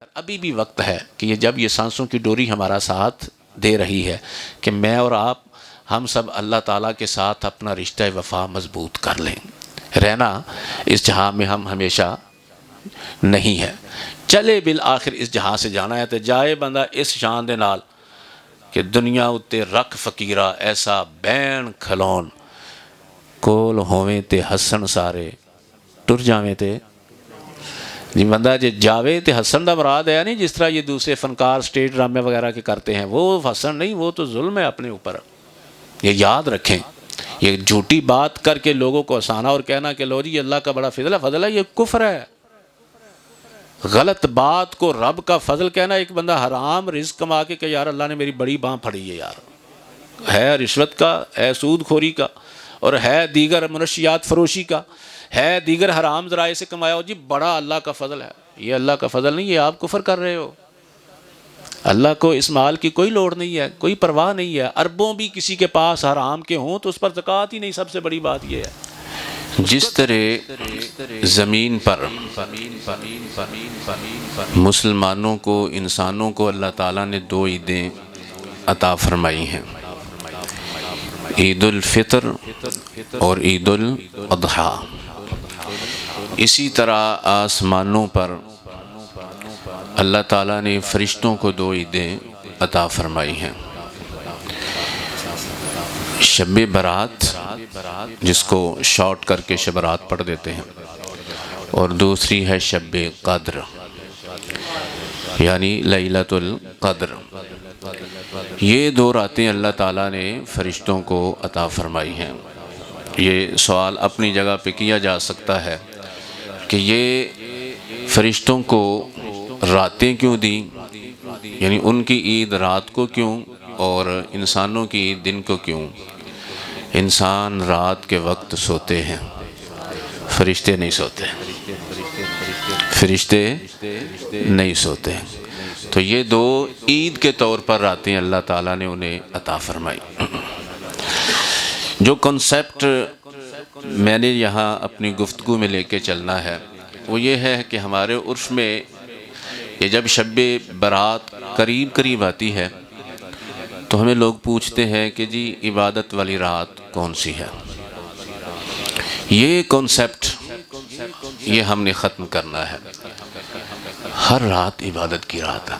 ابھی بھی وقت ہے کہ جب یہ سانسوں کی ڈوری ہمارا ساتھ دے رہی ہے کہ میں اور آپ ہم سب اللہ تعالیٰ کے ساتھ اپنا رشتہ وفا مضبوط کر لیں۔ رہنا اس جہاں میں ہم ہمیشہ نہیں ہے، چلے بالآخر اس جہاں سے جانا ہے، تو جائے بندہ اس شان دے نال کہ دنیا اتے رکھ فقیرہ ایسا بین کھلون، کول ہوویں تے ہسن سارے ٹر جاویں تے جی بندہ جی جاوے تے حسن دا مراد ہے نہیں جس طرح یہ دوسرے فنکار سٹیج ڈرامے وغیرہ کے کرتے ہیں، وہ حسن نہیں، وہ تو ظلم ہے اپنے اوپر۔ یہ یاد رکھیں، یہ جھوٹی بات کر کے لوگوں کو ہنسانا اور کہنا کہ لو جی یہ اللہ کا بڑا فضل ہے، یہ کفر ہے۔ غلط بات کو رب کا فضل کہنا، ایک بندہ حرام رزق کما کے کہ یار اللہ نے میری بڑی باں پھڑی ہے، یار ہے رشوت کا، ہے سود خوری کا، اور ہے دیگر منشیات فروشی کا، ہے دیگر حرام ذرائع سے کمایا ہو، جی بڑا اللہ کا فضل ہے۔ یہ اللہ کا فضل نہیں، یہ آپ کفر کر رہے ہو۔ اللہ کو اس مال کی کوئی لوڑ نہیں ہے، کوئی پرواہ نہیں ہے۔ اربوں بھی کسی کے پاس حرام کے ہوں تو اس پر زکوٰۃ ہی نہیں، سب سے بڑی بات یہ ہے۔ جس طرح زمین پر مسلمانوں کو، انسانوں کو اللہ تعالیٰ نے دو عیدیں عطا فرمائی ہیں، عید الفطر اور عید الاضحیٰ، اسی طرح آسمانوں پر اللہ تعالیٰ نے فرشتوں کو دو عیدیں عطا فرمائی ہیں، شب برات جس کو شارٹ کر کے شب برات پڑھ دیتے ہیں، اور دوسری ہے شب قدر یعنی لیلۃ القدر۔ یہ دو راتیں اللہ تعالیٰ نے فرشتوں کو عطا فرمائی ہیں۔ یہ سوال اپنی جگہ پہ کیا جا سکتا ہے کہ یہ فرشتوں کو راتیں کیوں دیں، یعنی ان کی عید رات کو کیوں اور انسانوں کی عید دن کو کیوں؟ انسان رات کے وقت سوتے ہیں، فرشتے نہیں سوتے، فرشتے نہیں سوتے، تو یہ دو عید کے طور پر راتیں اللہ تعالیٰ نے انہیں عطا فرمائی۔ جو کنسیپٹ میں نے یہاں اپنی گفتگو میں لے کے چلنا ہے وہ یہ ہے کہ ہمارے عرف میں یہ جب شب برات قریب قریب آتی ہے تو ہمیں لوگ پوچھتے ہیں کہ جی عبادت والی رات کون سی ہے؟ یہ کنسیپٹ یہ ہم نے ختم کرنا ہے۔ ہر رات عبادت کی رات ہے۔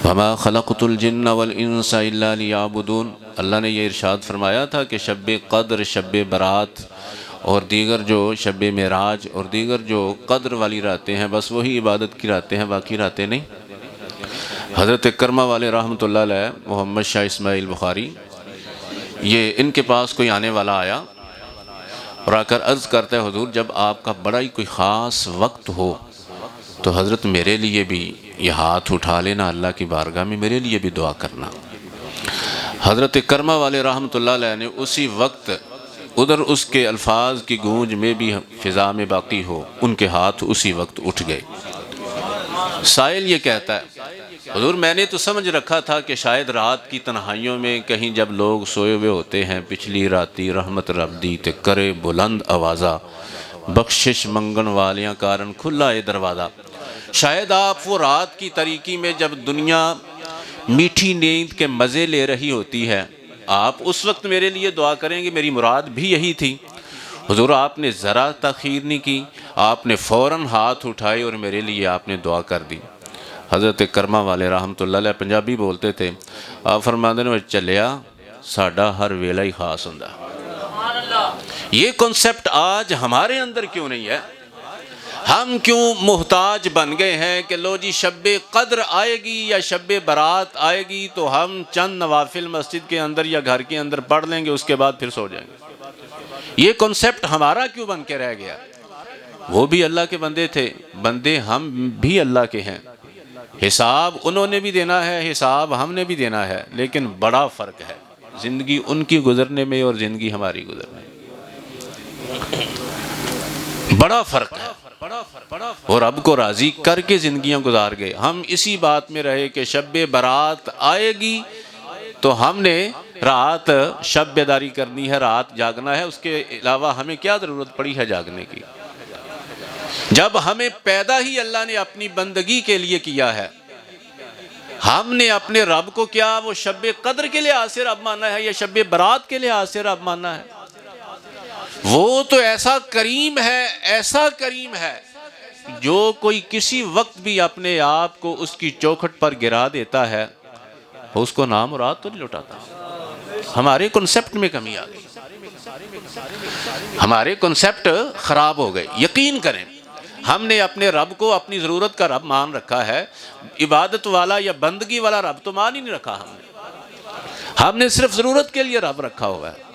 وَمَا خَلَقْتُ الْجِنَّ وَالْإِنسَ إِلَّا لِيَعْبُدُونَ، اللہ نے یہ ارشاد فرمایا تھا کہ شب قدر، شب برات اور دیگر جو شب معراج اور دیگر جو قدر والی راتیں ہیں بس وہی عبادت کی راتیں ہیں، باقی راتیں نہیں۔ حضرت کرمہ والے رحمۃ اللہ علیہ محمد شاہ اسماعیل بخاری، یہ ان کے پاس کوئی آنے والا آیا اور آ کر عرض کرتا ہے حضور جب آپ کا بڑا ہی کوئی خاص وقت ہو تو حضرت میرے لیے بھی یہ ہاتھ اٹھا لینا اللہ کی بارگاہ میں، میرے لیے بھی دعا کرنا۔ حضرت کرمہ والے رحمۃ اللہ علیہ نے اسی وقت ادھر اس کے الفاظ کی گونج میں بھی فضا میں باقی ہو، ان کے ہاتھ اسی وقت اٹھ گئے۔ سائل یہ کہتا ہے حضور میں نے تو سمجھ رکھا تھا کہ شاید رات کی تنہائیوں میں کہیں جب لوگ سوئے ہوئے ہوتے ہیں، پچھلی راتی رحمت رب دی تے کرے بلند آوازہ، بخشش منگن والیاں کارن کھلا اے دروازہ، شاید آپ وہ رات کی تاریکی میں جب دنیا میٹھی نیند کے مزے لے رہی ہوتی ہے آپ اس وقت میرے لیے دعا کریں گے، میری مراد بھی یہی تھی۔ حضور آپ نے ذرا تاخیر نہیں کی، آپ نے فوراً ہاتھ اٹھائے اور میرے لیے آپ نے دعا کر دی۔ حضرت کرمہ والے رحمۃ اللہ علیہ پنجابی بولتے تھے، آپ فرماندے نے چلیا ساڈا ہر ویلا ہی خاص ہوندا۔ یہ کنسیپٹ آج ہمارے اندر کیوں نہیں ہے؟ ہم کیوں محتاج بن گئے ہیں کہ لو جی شب قدر آئے گی یا شب برات آئے گی تو ہم چند نوافل مسجد کے اندر یا گھر کے اندر پڑھ لیں گے، اس کے بعد پھر سو جائیں گے۔ یہ کنسیپٹ ہمارا کیوں بن کے رہ گیا؟ وہ بھی اللہ کے بندے تھے، بندے ہم بھی اللہ کے ہیں، حساب انہوں نے بھی دینا ہے، حساب ہم نے بھی دینا ہے، لیکن بڑا فرق ہے زندگی ان کی گزرنے میں اور زندگی ہماری گزرنے میں، بڑا فرق ہے، اور رب کو راضی کر کے زندگیاں گزار گئے۔ ہم اسی بات میں رہے کہ شب برات آئے گی تو ہم نے رات شب بیداری کرنی ہے، رات جاگنا ہے، اس کے علاوہ ہمیں کیا ضرورت پڑی ہے جاگنے کی؟ جب ہمیں پیدا ہی اللہ نے اپنی بندگی کے لیے کیا ہے، ہم نے اپنے رب کو کیا وہ شب قدر کے لحاظ سے رب مانا ہے یا شب برات کے لحاظ سے رب مانا ہے؟ وہ تو ایسا کریم ہے، ایسا کریم ہے، جو کوئی کسی وقت بھی اپنے آپ کو اس کی چوکھٹ پر گرا دیتا ہے، اس کو نامراد تو نہیں لوٹاتا۔ ہمارے کنسپٹ میں کمی آ گئی، ہمارے کنسپٹ خراب ہو گئے۔ یقین کریں، ہم نے اپنے رب کو اپنی ضرورت کا رب مان رکھا ہے، عبادت والا یا بندگی والا رب تو مان ہی نہیں رکھا ہم نے صرف ضرورت کے لیے رب رکھا ہوا ہے۔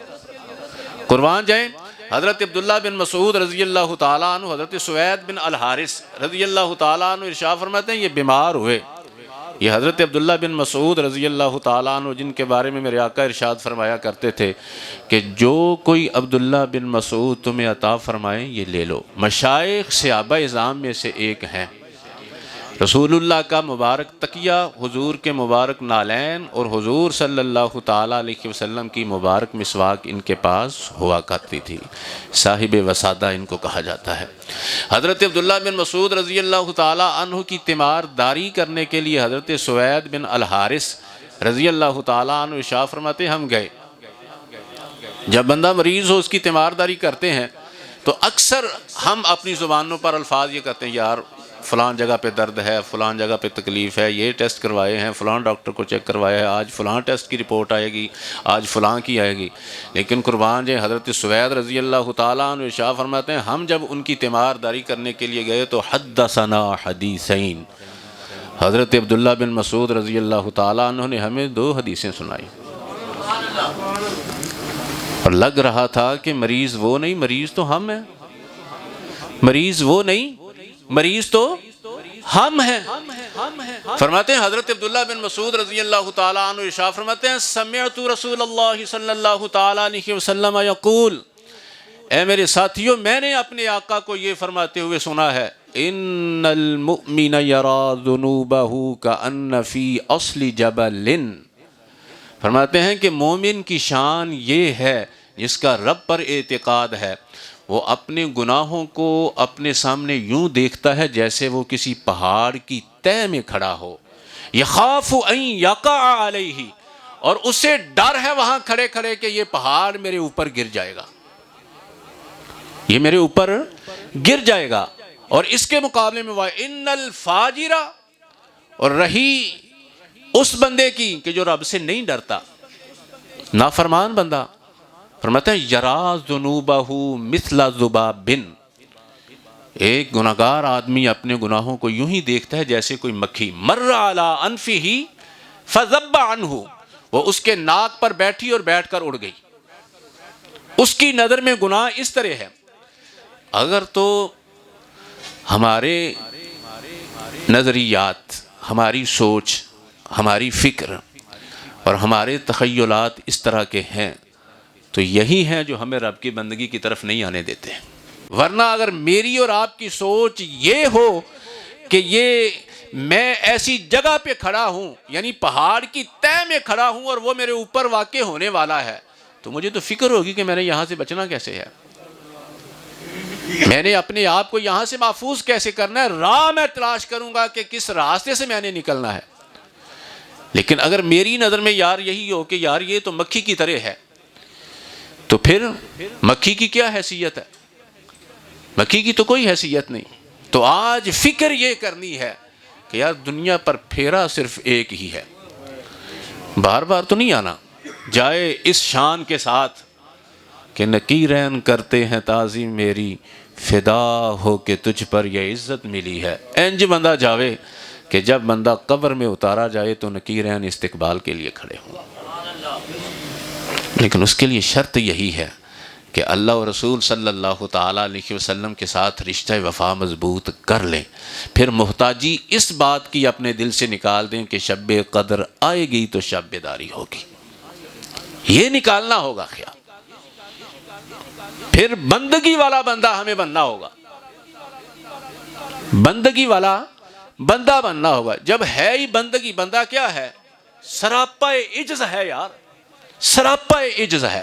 قربان جائیں، حضرت عبداللہ بن مسعود رضی اللہ تعالیٰ عنہ، حضرت سوید بن الحارث رضی اللہ تعالیٰ عنہ ارشاد فرماتے ہیں یہ بیمار ہوئے۔ یہ حضرت عبداللہ بن مسعود رضی اللہ تعالیٰ عنہ جن کے بارے میں میرے آقا ارشاد فرمایا کرتے تھے کہ جو کوئی عبداللہ بن مسعود تمہیں عطا فرمائیں یہ لے لو۔ مشائخ صحابہ اعظام میں سے ایک ہیں۔ رسول اللہ کا مبارک تکیہ، حضور کے مبارک نالین اور حضور صلی اللہ تعالیٰ علیہ وسلم کی مبارک مسواک ان کے پاس ہوا کرتی تھی۔ صاحب وسادہ ان کو کہا جاتا ہے۔ حضرت عبداللہ بن مسعود رضی اللہ تعالیٰ عنہ کی تیمار داری کرنے کے لیے حضرت سوید بن الحارث رضی اللہ تعالیٰ عنہ ارشاد فرماتے ہم گئے۔ جب بندہ مریض ہو اس کی تیمار داری کرتے ہیں تو اکثر ہم اپنی زبانوں پر الفاظ یہ کہتے ہیں یار فلان جگہ پہ درد ہے، فلان جگہ پہ تکلیف ہے، یہ ٹیسٹ کروائے ہیں، فلان ڈاکٹر کو چیک کروایا ہے، آج فلان ٹیسٹ کی رپورٹ آئے گی، آج فلان کی آئے گی۔ لیکن قربان جائیں حضرت سوید رضی اللہ تعالیٰ عنہ ارشاد فرماتے ہیں ہم جب ان کی تیمار داری کرنے کے لیے گئے تو حدثنا حدیثین، حضرت عبداللہ بن مسعود رضی اللہ تعالیٰ عنہ نے ہمیں 2 حدیثیں سنائی، اور لگ رہا تھا کہ مریض وہ نہیں، مریض تو ہم ہیں، مریض وہ نہیں، مریض تو ہم ہیں۔ فرماتے ہیں حضرت عبداللہ بن مسعود رضی اللہ تعالیٰ عنہ ارشاد فرماتے ہیں سمعت رسول اللہ صلی اللہ تعالیٰ علیہ وسلم یقول، اے میرے ساتھیوں میں نے اپنے آقا کو یہ فرماتے ہوئے سنا ہے ان المؤمن یرا ذنوبہ کأن فی اصل جبل، فرماتے ہیں کہ مومن کی شان یہ ہے جس کا رب پر اعتقاد ہے، وہ اپنے گناہوں کو اپنے سامنے یوں دیکھتا ہے جیسے وہ کسی پہاڑ کی تہ میں کھڑا ہو، یخاف ان یقع علیہ، اور اسے ڈر ہے وہاں کھڑے کھڑے کہ یہ پہاڑ میرے اوپر گر جائے گا، یہ میرے اوپر گر جائے گا۔ اور اس کے مقابلے میں وَإِنَّ الْفَاجِرَ، اور رہی اس بندے کی کہ جو رب سے نہیں ڈرتا، نافرمان بندہ، فرماتے ہیں یرا ذنوبہ مثل ذباب، ایک گناہگار آدمی اپنے گناہوں کو یوں ہی دیکھتا ہے جیسے کوئی مکھی مر علی انفہ فذب عنہ، وہ اس کے ناک پر بیٹھی اور بیٹھ کر اڑ گئی۔ اس کی نظر میں گناہ اس طرح ہے۔ اگر تو ہمارے نظریات، ہماری سوچ، ہماری فکر اور ہمارے تخیلات اس طرح کے ہیں تو یہی ہیں جو ہمیں رب کی بندگی کی طرف نہیں آنے دیتے ہیں۔ ورنہ اگر میری اور آپ کی سوچ یہ ہو کہ یہ میں ایسی جگہ پہ کھڑا ہوں، یعنی پہاڑ کی تہ میں کھڑا ہوں اور وہ میرے اوپر واقع ہونے والا ہے، تو مجھے تو فکر ہوگی کہ میں نے یہاں سے بچنا کیسے ہے، میں نے اپنے آپ کو یہاں سے محفوظ کیسے کرنا ہے، راہ میں تلاش کروں گا کہ کس راستے سے میں نے نکلنا ہے۔ لیکن اگر میری نظر میں یار یہی ہو کہ یار یہ تو مکھی کی طرح ہے، تو پھر مکھی کی کیا حیثیت ہے؟ مکھی کی تو کوئی حیثیت نہیں۔ تو آج فکر یہ کرنی ہے کہ یار دنیا پر پھیرا صرف ایک ہی ہے، بار بار تو نہیں آنا، جائے اس شان کے ساتھ کہ نکیرین کرتے ہیں تعظیم میری، فدا ہو کہ تجھ پر یہ عزت ملی ہے۔ انج بندہ جاوے کہ جب بندہ قبر میں اتارا جائے تو نکیرین استقبال کے لیے کھڑے ہوں۔ لیکن اس کے لیے شرط یہی ہے کہ اللہ و رسول صلی اللہ تعالیٰ علیہ وسلم کے ساتھ رشتہ وفا مضبوط کر لیں، پھر محتاجی اس بات کی اپنے دل سے نکال دیں کہ شب قدر آئے گی تو شب بیداری ہوگی، یہ نکالنا ہوگا خیال۔ پھر بندگی والا بندہ ہمیں بننا ہوگا، بندگی والا بندہ بننا ہوگا۔ جب ہے ہی بندگی، بندہ کیا ہے؟ سراپا عجز ہے یار، سراپا عجز ہے،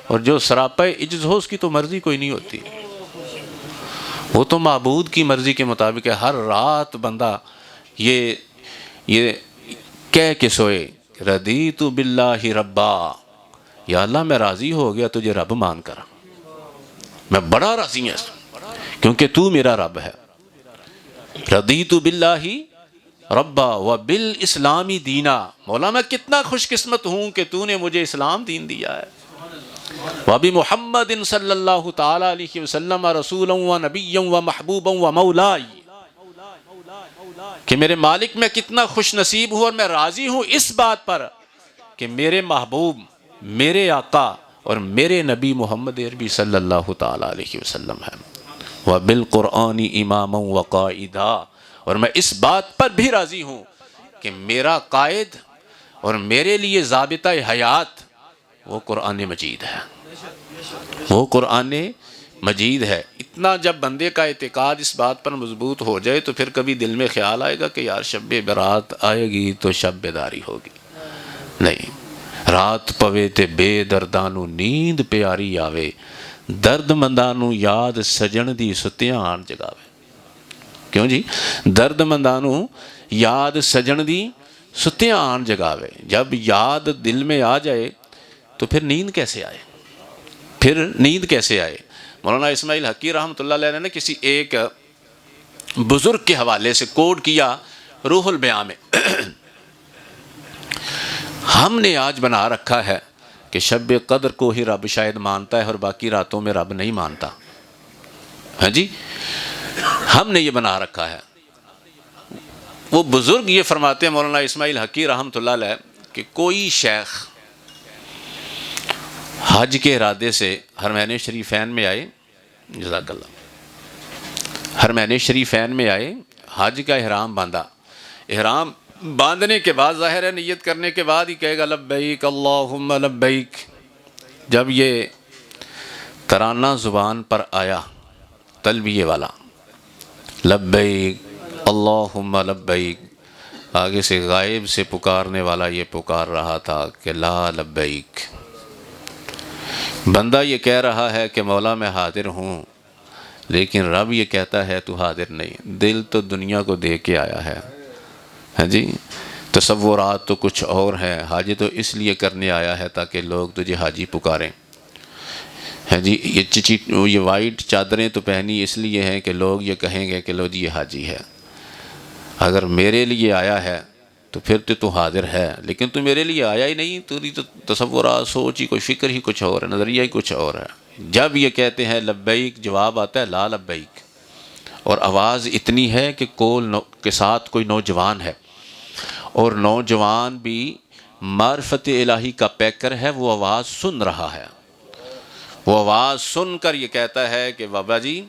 اور جو سراپا عجز ہو اس کی تو مرضی کوئی نہیں ہوتی، وہ تو معبود کی مرضی کے مطابق ہے. ہر رات بندہ یہ کہہ کے سوئے رضیت باللہ ربا، یا اللہ میں راضی ہو گیا تجھے رب مان کر، میں بڑا راضی ہوں کیونکہ تو میرا رب ہے. رضیت باللہ ربا وبالاسلام دینا، مولا میں کتنا خوش قسمت ہوں کہ تو نے مجھے اسلام دین دیا ہے. وبمحمد صلی اللہ تعالی علیہ وسلم رسولا و نبیا و محبوبا و مولائی، کہ میرے مالک میں کتنا خوش نصیب ہوں اور میں راضی ہوں اس بات پر کہ میرے محبوب، میرے آقا اور میرے نبی محمد عربی صلی اللہ تعالی علیہ وسلم ہے. وبالقرآن اماما و قائدا، اور میں اس بات پر بھی راضی ہوں کہ میرا قائد اور میرے لیے ضابطہ حیات وہ قرآن مجید ہے، وہ قرآن مجید ہے. اتنا جب بندے کا اعتقاد اس بات پر مضبوط ہو جائے تو پھر کبھی دل میں خیال آئے گا کہ یار شب برات آئے گی تو شب بیداری ہوگی؟ نہیں. رات پوے تے بے دردانو نیند پیاری آوے، درد مندانو یاد سجن دی ستیاں آن جگاوے. کیوں جی؟ درد مندانو یاد سجن دی ستیاں آن جگاوے. جب یاد دل میں آ جائے تو پھر نیند کیسے آئے؟ پھر نیند کیسے آئے؟ مولانا اسماعیل حقی رحمۃ اللہ علیہ نے کسی ایک بزرگ کے حوالے سے کوٹ کیا روح البیاں میں. ہم نے آج بنا رکھا ہے کہ شب قدر کو ہی رب شاید مانتا ہے اور باقی راتوں میں رب نہیں مانتا. ہاں جی، ہم نے یہ بنا رکھا ہے. وہ بزرگ یہ فرماتے ہیں مولانا اسماعیل حقی رحمۃ اللہ علیہ کہ کوئی شیخ حج کے ارادے سے حرمین شریفین میں آئے، جزاک اللہ، حرمین شریفین میں آئے، حج کا احرام باندھا. احرام باندھنے کے بعد ظاہر ہے نیت کرنے کے بعد ہی کہے گا لبیک اللہم لبیک. جب یہ ترانہ زبان پر آیا تلبیہ والا لبیک اللہم لبیک، آگے سے غائب سے پکارنے والا یہ پکار رہا تھا کہ لا لبیک. بندہ یہ کہہ رہا ہے کہ مولا میں حاضر ہوں، لیکن رب یہ کہتا ہے تو حاضر نہیں. دل تو دنیا کو دے کے آیا ہے. ہاں جی، تصورات تو کچھ اور ہیں. حاجی تو اس لیے کرنے آیا ہے تاکہ لوگ تجھے حاجی پکاریں. ہاں جی، یہ وائٹ چادریں تو پہنی اس لیے ہیں کہ لوگ یہ کہیں گے کہ لو جی یہ حاجی ہے. اگر میرے لیے آیا ہے تو پھر تو حاضر ہے، لیکن تو میرے لیے آیا ہی نہیں. تیری تو تصورات، سوچ ہی کوئی، فکر ہی کچھ اور ہے، نظریہ ہی کچھ اور ہے. جب یہ کہتے ہیں لبیک، جواب آتا ہے لا لبیک، اور آواز اتنی ہے کہ کول کے ساتھ کوئی نوجوان ہے، اور نوجوان بھی معرفت الہی کا پیکر ہے. وہ آواز سن رہا ہے. وہ آواز سن کر یہ کہتا ہے کہ بابا جی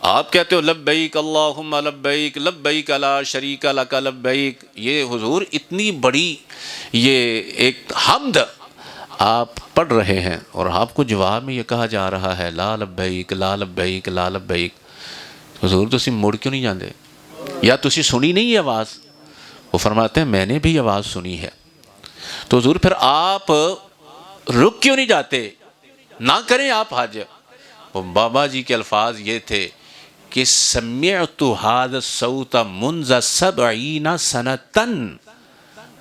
آپ کہتے ہو لبیک اللہم لبیک لبیک لا شریک لک لبیک، یہ حضور اتنی بڑی یہ ایک حمد آپ پڑھ رہے ہیں اور آپ کو جواب میں یہ کہا جا رہا ہے لا لبیک لا لبیک لا لبیک. حضور تسی مڑ کیوں نہیں جاندے؟ یا تسی سنی نہیں یہ آواز؟ وہ فرماتے ہیں میں نے بھی آواز سنی ہے. تو حضور پھر آپ رک کیوں نہیں جاتے؟ نہ کریں آپ حج. وہ بابا جی کے الفاظ یہ تھے کہ سمعت هذا الصوت منذ 70 سنة.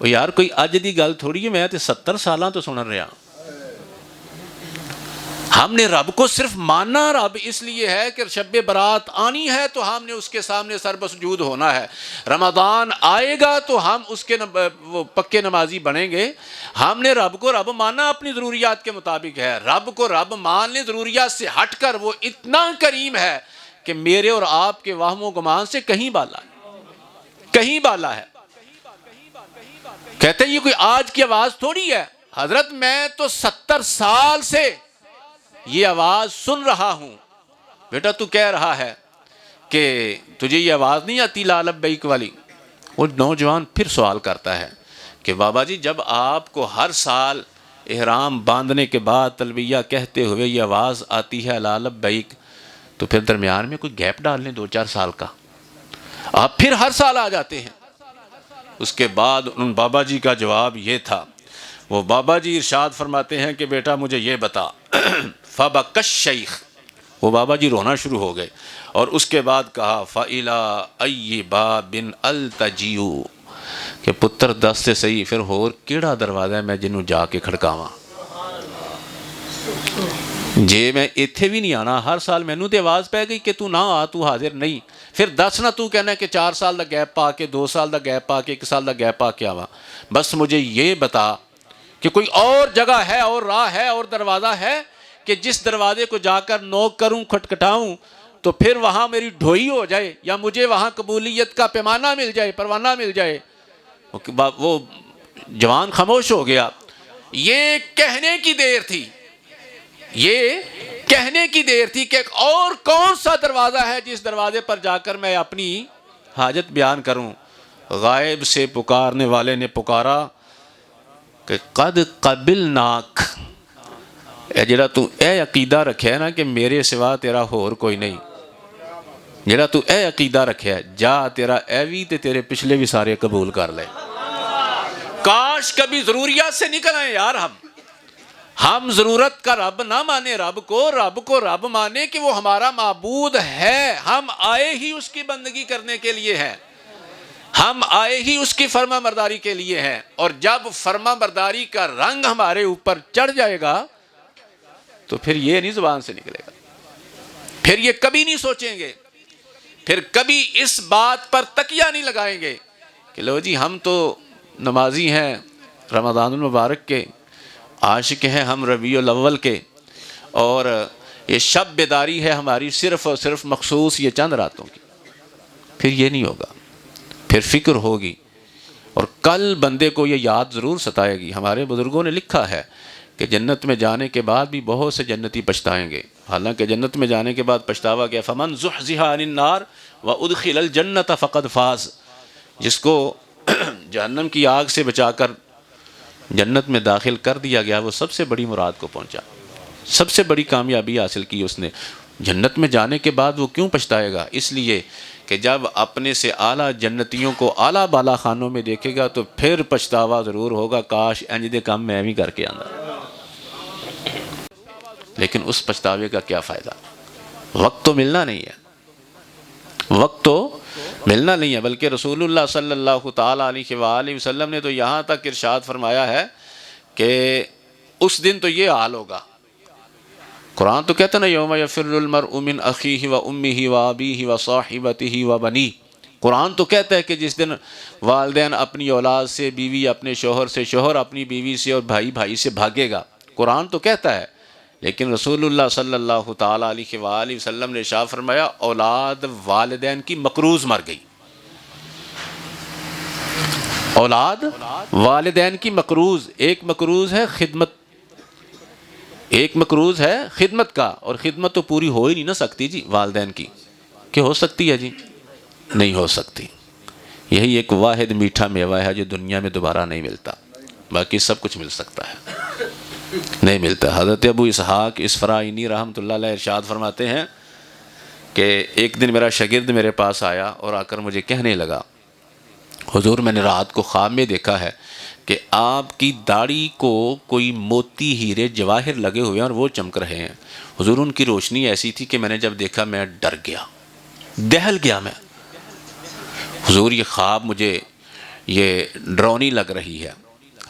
وہ یار کوئی اج دی گل تھوڑی ہے، میں تے 70 سالاں تو سن رہا. ہم نے رب کو صرف ماننا رب اس لیے ہے کہ شب برات آنی ہے تو ہم نے اس کے سامنے سر بسجود ہونا ہے. رمضان آئے گا تو ہم اس کے وہ پکے نمازی بنیں گے. ہم نے رب کو رب ماننا اپنی ضروریات کے مطابق ہے. رب کو رب ماننے ضروریات سے ہٹ کر وہ اتنا کریم ہے کہ میرے اور آپ کے وہم و گمان سے کہیں بالا ہے، کہیں بالا ہے. کہتے ہیں یہ کوئی آج کی آواز تھوڑی ہے. حضرت میں تو 70 سال سے یہ آواز سن رہا ہوں. بیٹا تو کہہ رہا ہے کہ تجھے یہ آواز نہیں آتی لا لبیک والی. وہ نوجوان پھر سوال کرتا ہے کہ بابا جی جب آپ کو ہر سال احرام باندھنے کے بعد تلبیہ کہتے ہوئے یہ آواز آتی ہے لا لبیک، تو پھر درمیان میں کوئی گیپ ڈال لیں 2-4 سال کا. آپ پھر ہر سال آ جاتے ہیں. اس کے بعد ان بابا جی کا جواب یہ تھا. وہ بابا جی ارشاد فرماتے ہیں کہ بیٹا مجھے یہ بتا. فبکش شیخ، وہ بابا جی رونا شروع ہو گئے اور اس کے بعد کہا فَإِلَىٰ أَيِّ بَابٍ أَلْتَجِئُ کہ پتر دس سے صحیح پھر ہور کیڑا دروازہ ہے میں جنوں جا کے کھڑکاواں، جے میں ایتھے بھی نہیں آنا، ہر سال مینوں تے آواز پہ گئی کہ تو نہ آ، تو حاضر نہیں، پھر دس نہ تو کہنا ہے کہ 4 سال دا گیپ پا کے 2 سال دا گیپ پا کے 1 سال دا گیپ پا کے آواں، بس مجھے یہ بتا کہ کوئی اور جگہ ہے اور راہ ہے اور دروازہ ہے کہ جس دروازے کو جا کر نوک کروں کھٹکھٹاؤں تو پھر وہاں میری ڈھوئی ہو جائے یا مجھے وہاں قبولیت کا پیمانہ مل جائے، پروانہ مل جائے۔ وہ جوان خاموش ہو گیا۔ یہ کہنے کی دیر تھی، یہ کہنے کی دیر تھی کہ اور کون سا دروازہ ہے جس دروازے پر جا کر میں اپنی حاجت بیان کروں۔ غائب سے پکارنے والے نے پکارا کہ قد قبلناک، اے جڑا تو اے عقیدہ رکھے ہے نا کہ میرے سوا تیرا ہور کوئی نہیں، جڑا تو اے عقیدہ رکھے ہے، جا تیرا اے بھی تے تیرے پچھلے بھی سارے قبول کر لے۔ کاش کبھی ضروریات سے نکل آئے یار، ہم ضرورت کا رب نہ مانے، رب کو رب مانے کہ وہ ہمارا معبود ہے، ہم آئے ہی اس کی بندگی کرنے کے لیے ہیں، ہم آئے ہی اس کی فرما برداری کے لیے ہیں، اور جب فرما برداری کا رنگ ہمارے اوپر چڑھ جائے گا تو پھر یہ نہیں زبان سے نکلے گا، پھر یہ کبھی نہیں سوچیں گے، پھر کبھی اس بات پر تکیہ نہیں لگائیں گے کہ لو جی ہم تو نمازی ہیں رمضان المبارک کے، عاشق ہیں ہم ربیع الاول کے، اور یہ شب بیداری ہے ہماری صرف اور صرف مخصوص یہ چند راتوں کی۔ پھر یہ نہیں ہوگا، پھر فکر ہوگی، اور کل بندے کو یہ یاد ضرور ستائے گی۔ ہمارے بزرگوں نے لکھا ہے کہ جنت میں جانے کے بعد بھی بہت سے جنتی پچھتائیں گے، حالانکہ جنت میں جانے کے بعد پچھتاوا کیا، فمن زحزح عن النار وادخل الجنت فقد فاز، جس کو جہنم کی آگ سے بچا کر جنت میں داخل کر دیا گیا وہ سب سے بڑی مراد کو پہنچا، سب سے بڑی کامیابی حاصل کی اس نے۔ جنت میں جانے کے بعد وہ کیوں پچھتائے گا؟ اس لیے کہ جب اپنے سے اعلیٰ جنتیوں کو اعلیٰ بالا خانوں میں دیکھے گا تو پھر پچھتاوا ضرور ہوگا، کاش انج دے کام میں بھی کر کے آنا۔ لیکن اس پچھتاوے کا کیا فائدہ؟ وقت تو ملنا نہیں ہے، وقت تو ملنا نہیں ہے، بلکہ رسول اللہ صلی اللہ تعالیٰ علیہ وآلہ وسلم نے تو یہاں تک ارشاد فرمایا ہے کہ اس دن تو یہ حال ہوگا۔ قرآن تو کہتا نا یوم یفر المرء من اخیہ و امہ و ابیہ و صاحبتہ و بنیہ، قرآن تو کہتا ہے کہ جس دن والدین اپنی اولاد سے، بیوی اپنے شوہر سے، شوہر اپنی بیوی سے، اور بھائی بھائی سے بھاگے گا، قرآن تو کہتا ہے، لیکن رسول اللہ صلی اللہ تعالیٰ علیہ وآلہ وسلم نے ارشاد فرمایا اولاد والدین کی مقروض مر گئی، اولاد والدین کی مقروض، ایک مقروض ہے خدمت، ایک مقروض ہے خدمت کا، اور خدمت تو پوری ہو ہی نہیں نہ سکتی جی والدین کی، کہ ہو سکتی ہے جی؟ نہیں ہو سکتی۔ یہی ایک واحد میٹھا میوہ ہے جو دنیا میں دوبارہ نہیں ملتا، باقی سب کچھ مل سکتا ہے، نہیں ملتا۔ حضرت ابو اسحاق اسفرائینی رحمۃ اللہ علیہ ارشاد فرماتے ہیں کہ ایک دن میرا شاگرد میرے پاس آیا اور آ کر مجھے کہنے لگا، حضور میں نے رات کو خواب میں دیکھا ہے کہ آپ کی داڑھی کو کوئی موتی ہیرے جواہر لگے ہوئے ہیں اور وہ چمک رہے ہیں۔ حضور ان کی روشنی ایسی تھی کہ میں نے جب دیکھا میں ڈر گیا، دہل گیا میں، حضور یہ خواب مجھے یہ ڈرونی لگ رہی ہے۔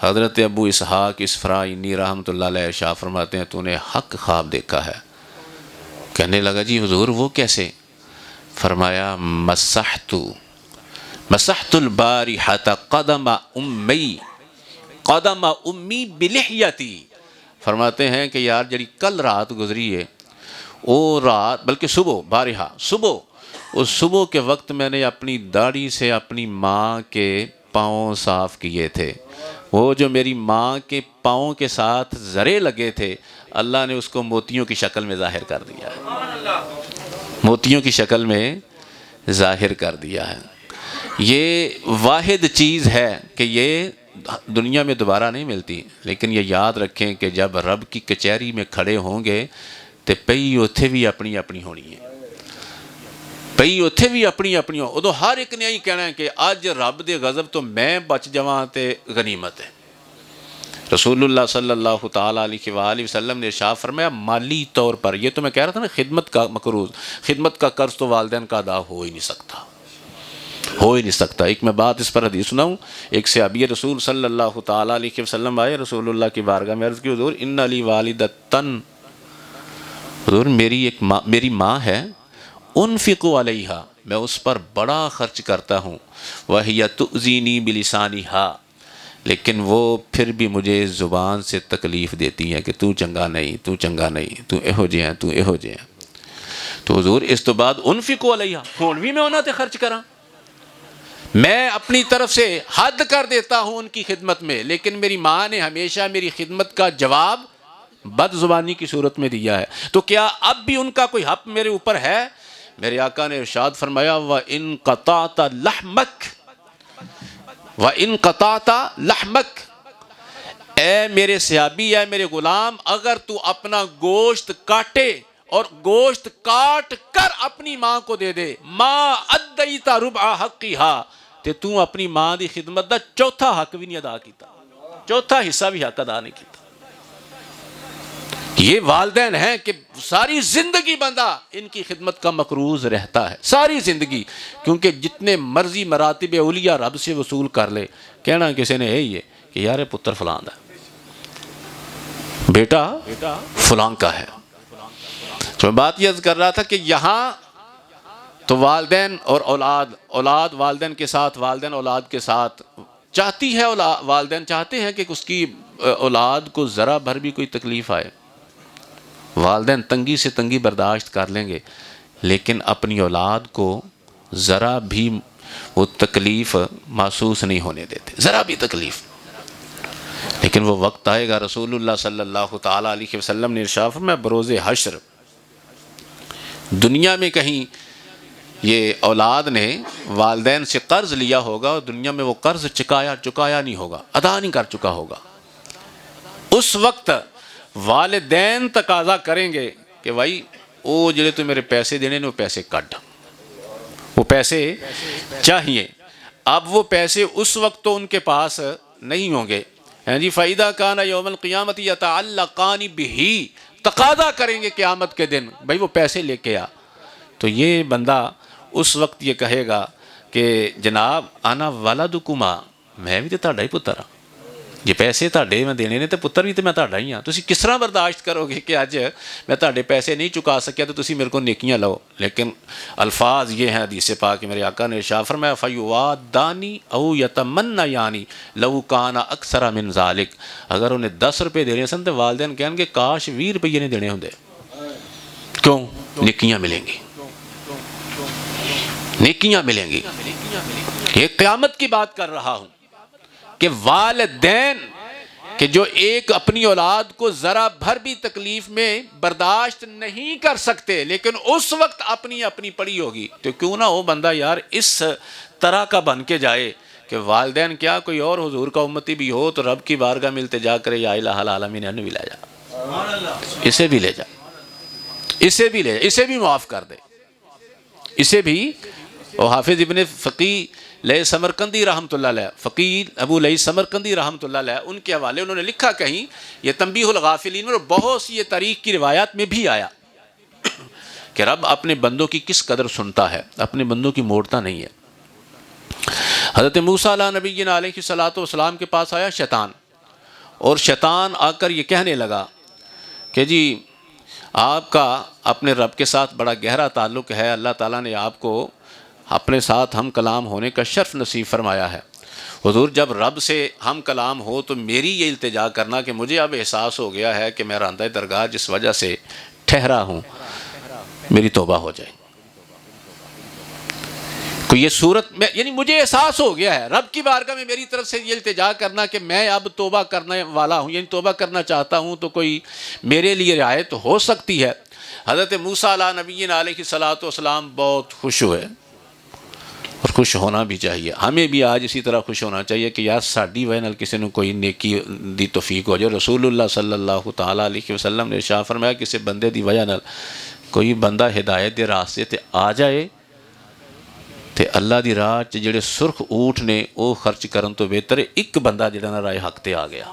حضرت ابو اسحاق اسفرائینی رحمۃ اللہ علیہ ارشاد فرماتے ہیں تو نے حق خواب دیکھا ہے۔ کہنے لگا جی حضور وہ کیسے؟ فرمایا مسحت البارحۃ قدم امی بلحیتی، فرماتے ہیں کہ یار جڑی کل رات گزری ہے وہ رات، بلکہ صبح، بارحہ صبح، اس صبح کے وقت میں نے اپنی داڑھی سے اپنی ماں کے پاؤں صاف کیے تھے، وہ جو میری ماں کے پاؤں کے ساتھ زرے لگے تھے اللہ نے اس کو موتیوں کی شکل میں ظاہر کر دیا ہے، موتیوں کی شکل میں ظاہر کر دیا ہے۔ یہ واحد چیز ہے کہ یہ دنیا میں دوبارہ نہیں ملتی، لیکن یہ یاد رکھیں کہ جب رب کی کچہری میں کھڑے ہوں گے تو پئی اتھے بھی اپنی اپنی ہونی ہے، پئی اتھے بھی اپنی اپنی ہو، ادو ہر ایک نے یہی کہنا ہے کہ اج رب دے غضب تو میں بچ جاواں تے غنیمت ہے، رسول اللہ صلی اللہ تعالیٰ علیہ وآلہ وسلم نے ارشاد فرمایا مالی طور پر، یہ تو میں کہہ رہا تھا نا خدمت کا مقروض، خدمت کا قرض تو والدین کا ادا ہو ہی نہیں سکتا، ہو ہی نہیں سکتا۔ ایک میں بات اس پر حدیث سناؤں، ایک صحابی رسول صلی اللہ تعالیٰ علیہ وسلم آئے رسول اللہ کی بارگاہ میں، عرض کی حضور ان لی والدتن، حضور میری ماں ہے، انفق علیہا، میں اس پر بڑا خرچ کرتا ہوں، وہی تؤذینی بلسانہا، لیکن وہ پھر بھی مجھے زبان سے تکلیف دیتی ہے کہ تو چنگا نہیں، تو چنگا نہیں، تو ایہو جے ہیں، تو ایہو جے ہیں۔ تو حضور اس تو بعد انفق علیہا، ہون بھی میں انہاں تے خرچ کراں، میں اپنی طرف سے حد کر دیتا ہوں ان کی خدمت میں، لیکن میری ماں نے ہمیشہ میری خدمت کا جواب بد زبانی کی صورت میں دیا ہے، تو کیا اب بھی ان کا کوئی حق میرے اوپر ہے؟ میرے آقا نے ارشاد فرمایا وَإِن قَطَعْتَ لَحْمَكَ وَإِن قَطَعْتَ لَحْمَكَ، اے میرے صحابی، اے میرے غلام، اگر تو اپنا گوشت کاٹے اور گوشت کاٹ کر اپنی ماں کو دے دے، ما ادیت ربع حقھا، تے تو اپنی ماں دی خدمت دا چوتھا حق بھی نہیں ادا کیتا، چوتھا حصہ بھی حق ادا نہیں کیتا۔ یہ والدین ہیں کہ ساری زندگی بندہ ان کی خدمت کا مقروض رہتا ہے، ساری زندگی، کیونکہ جتنے مرضی مراتب اولیاء رب سے وصول کر لے، کہنا کسی نے یہی ہے کہ یار پتر فلان دا، بیٹا فلان کا ہے۔ تو میں بات یہ عرض کر رہا تھا کہ یہاں تو والدین اور اولاد والدین کے ساتھ، والدین اولاد کے ساتھ چاہتی ہے، والدین چاہتے ہیں کہ اس کی اولاد کو ذرا بھر بھی کوئی تکلیف آئے، والدین تنگی سے تنگی برداشت کر لیں گے، لیکن اپنی اولاد کو ذرا بھی وہ تکلیف محسوس نہیں ہونے دیتے، ذرا بھی تکلیف۔ لیکن وہ وقت آئے گا، رسول اللہ صلی اللہ تعالیٰ علیہ وسلم نے ارشاد فرمایا بروز حشر دنیا میں کہیں یہ اولاد نے والدین سے قرض لیا ہوگا اور دنیا میں وہ قرض چکایا نہیں ہوگا، ادا نہیں کر چکا ہوگا، اس وقت والدین تقاضا کریں گے کہ بھائی وہ جڑے تو میرے پیسے دینے نے وہ پیسے کٹ، وہ پیسے چاہیے۔ اب وہ پیسے اس وقت تو ان کے پاس نہیں ہوں گے، جی فَإِذَا كَانَ يَوْمَ الْقِيَامَةِ يَتَعَلَّقَانِ بِهِ، تقاضا کریں گے قیامت کے دن بھائی وہ پیسے لے کے آ، تو یہ بندہ اس وقت یہ کہے گا کہ جناب انا ولدکما، میں بھی تو تہاڈا ہی پتر ہاں، یہ پیسے تہاڈے میں دینے نے تو پتر بھی تو میں تہاڈا ہی ہاں، تسی کس طرح برداشت کرو گے کہ اج میں تہاڈے پیسے نہیں چکا سکیا تو تسی میرے کو نیکیاں لو۔ لیکن الفاظ یہ ہیں حدیث پاک میرے آقا نے ارشاد فرمایا فیوادانی او یتمنیانی لو کان اکثر من ذالک، اگر انہیں 10 روپے دینے سن تو والدین کہیں گے کاش 20 روپے نہیں دینے ہوندے، کیوں؟ نیکیاں ملیں گی، نیکیاں ملیں گی۔ یہ قیامت کی بات کر رہا ہوں کہ والدین کہ جو ایک اپنی اولاد کو ذرا بھر بھی تکلیف میں برداشت نہیں کر سکتے، لیکن اس وقت اپنی پڑی ہوگی، تو کیوں نہ ہو بندہ یار اس طرح کا بن کے جائے کہ والدین کیا کوئی اور حضور کا امتی بھی ہو تو رب کی بارگاہ میں التجا کرے یا الہ العالمین انہیں بھی لے جا، اسے بھی لے جا، اسے بھی لے جا، اسے بھی معاف کر دے، اسے بھی۔ اور حافظ ابن فقی لئے سمرقندی رحمۃ اللہ علیہ، فقی ابو لئے سمرقندی رحمۃ اللہ علیہ، ان کے حوالے انہوں نے لکھا کہیں، یہ تنبیہ الغافلین میں بہت سی یہ تاریخ کی روایات میں بھی آیا کہ رب اپنے بندوں کی کس قدر سنتا ہے، اپنے بندوں کی موڑتا نہیں ہے۔ حضرت موسیٰ علیہ نبینا علیہ الصلوۃ والسلام کے پاس آیا شیطان، اور شیطان آ کر یہ کہنے لگا کہ جی آپ کا اپنے رب کے ساتھ بڑا گہرا تعلق ہے، اللہ تعالیٰ نے آپ کو اپنے ساتھ ہم کلام ہونے کا شرف نصیب فرمایا ہے، حضور جب رب سے ہم کلام ہو تو میری یہ التجا کرنا کہ مجھے اب احساس ہو گیا ہے کہ میں راندہ درگاہ جس وجہ سے ٹھہرا ہوں میری توبہ ہو جائے، کوئی یہ صورت میں یعنی مجھے احساس ہو گیا ہے رب کی بارگاہ میں میری طرف سے یہ التجا کرنا کہ میں اب توبہ کرنے والا ہوں، یعنی توبہ کرنا چاہتا ہوں تو کوئی میرے لیے رعایت ہو سکتی ہے۔ حضرت موسیٰ علیہ نبینا علیہ الصلوۃ والسلام بہت خوش ہوئے، اور خوش ہونا بھی چاہیے، ہمیں بھی آج اسی طرح خوش ہونا چاہیے کہ یار ساڈی وجہ نال کسی نے کوئی نیکی دی توفیق ہو جائے۔ رسول اللہ صلی اللہ تعالیٰ علیہ وسلم نے ارشاد فرمایا کسی بندے دی وجہ نال کوئی بندہ ہدایت دے راستے تے آ جائے تے اللہ دی راہ چ جڑے سرخ اونٹ نے وہ خرچ کرن تو بہتر ہے ایک بندہ جڑا نا راہ حق تے آ گیا،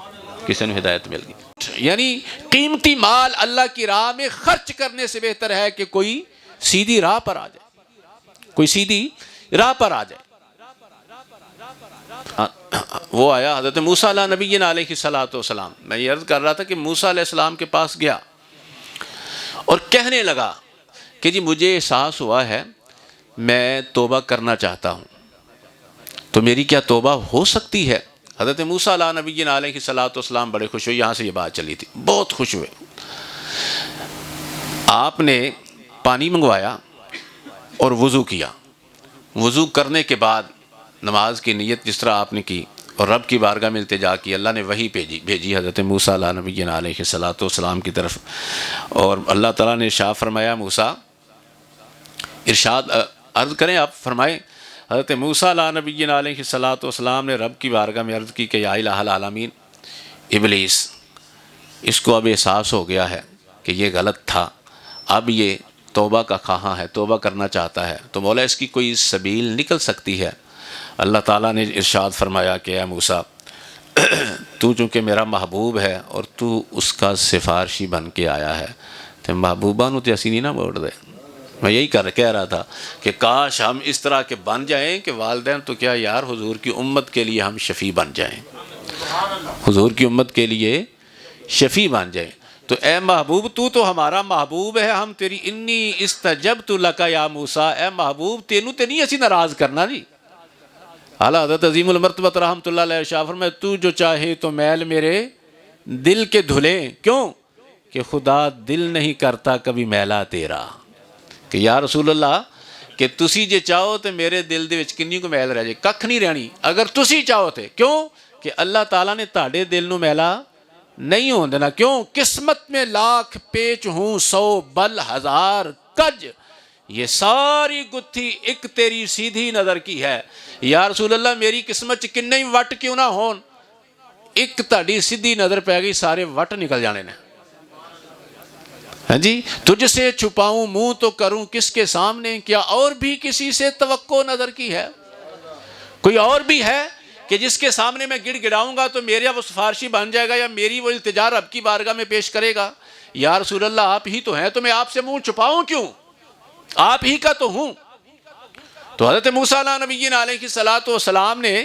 کسی نے ہدایت مل گئی. یعنی قیمتی مال اللہ کی راہ میں خرچ کرنے سے بہتر ہے کہ کوئی سیدھی راہ پر آ جائے، کوئی سیدھی راہ پر آ جائے. وہ آیا حضرت موسیٰ علیہ نبینا علیہ السلام، میں یہ عرض کر رہا تھا کہ موسیٰ علیہ السلام کے پاس گیا اور کہنے لگا کہ جی مجھے احساس ہوا ہے میں توبہ کرنا چاہتا ہوں، تو میری کیا توبہ ہو سکتی ہے؟ حضرت موسیٰ علیہ نبینا علیہ السلام بڑے خوش ہوئے. یہاں سے یہ بات چلی تھی، بہت خوش ہوئے. آپ نے پانی منگوایا اور وضو کیا. وضو کرنے کے بعد نماز کی نیت جس طرح آپ نے کی اور رب کی بارگاہ میں التجا کی، اللہ نے وحی بھیجی حضرت موسیٰ علیہ نبینا علیہ السلام کی طرف، اور اللہ تعالیٰ نے ارشاد فرمایا موسیٰ، ارشاد عرض کریں آپ فرمائیں. حضرت موسیٰ علیہ نبینا علیہ السلام نے رب کی بارگاہ میں عرض کی کہ یا الہ العالمین، ابلیس اس کو اب احساس ہو گیا ہے کہ یہ غلط تھا، اب یہ توبہ کا خواہاں ہے، توبہ کرنا چاہتا ہے، تو مولا اس کی کوئی سبیل نکل سکتی ہے؟ اللہ تعالیٰ نے ارشاد فرمایا کہ اے موسیٰ، تو چونکہ میرا محبوب ہے اور تو اس کا سفارشی بن کے آیا ہے، تو محبوبہ نو تے اسی نہیں نہ موڑ دے. میں یہی کہہ رہا تھا کہ کاش ہم اس طرح کے بن جائیں کہ والدین تو کیا یار، حضور کی امت کے لیے ہم شفیع بن جائیں، حضور کی امت کے لیے شفیع بن جائیں. تو اے محبوب تو ہمارا محبوب ہے، ہم تیری انی استجبت لک یا موسیٰ، اے محبوب تینوں تے نہیں اسی ناراض کرنا جی. اعلیٰ حضرت عظیم المرتبہ رحمۃ اللہ علیہ شاہ فرمائے تو جو چاہے تو میل میرے دل کے دھلیں، کیوں کہ خدا دل نہیں کرتا کبھی میلا تیرا. کہ یا رسول اللہ کہ تسی جے چاہو تو میرے دل دے وچ کنی کو میل رہ جائے، ککھ نہیں رہنی اگر تسی چاہو تے. کیوں کہ اللہ تعالیٰ نے تاڑے دل نو میلا نہیں ہون دینا. کیوں؟ قسمت میں لاکھ پیچ ہوں 100 بل 1000 کج، یہ ساری گتھی ایک تیری سیدھی نظر کی ہے. یا رسول اللہ میری قسمت چ کنے وٹ کیوں نہ ہون، ایک تاڑی سیدھی نظر پہ گئی سارے وٹ نکل جانے نے. ہاں جی، تجھ سے چھپاؤں منہ تو کروں کس کے سامنے، کیا اور بھی کسی سے توقع نظر کی ہے؟ کوئی اور بھی ہے کہ جس کے سامنے میں گڑ گڑاؤں گا تو میرا وہ سفارشی بن جائے گا یا میری وہ التجا رب کی بارگاہ میں پیش کرے گا؟ یا رسول اللہ آپ ہی تو ہیں، تو میں آپ سے منہ چھپاؤں کیوں، آپ ہی کا تو ہوں. تو حضرت موسیٰ علیہ نبینا علیہ السلام نے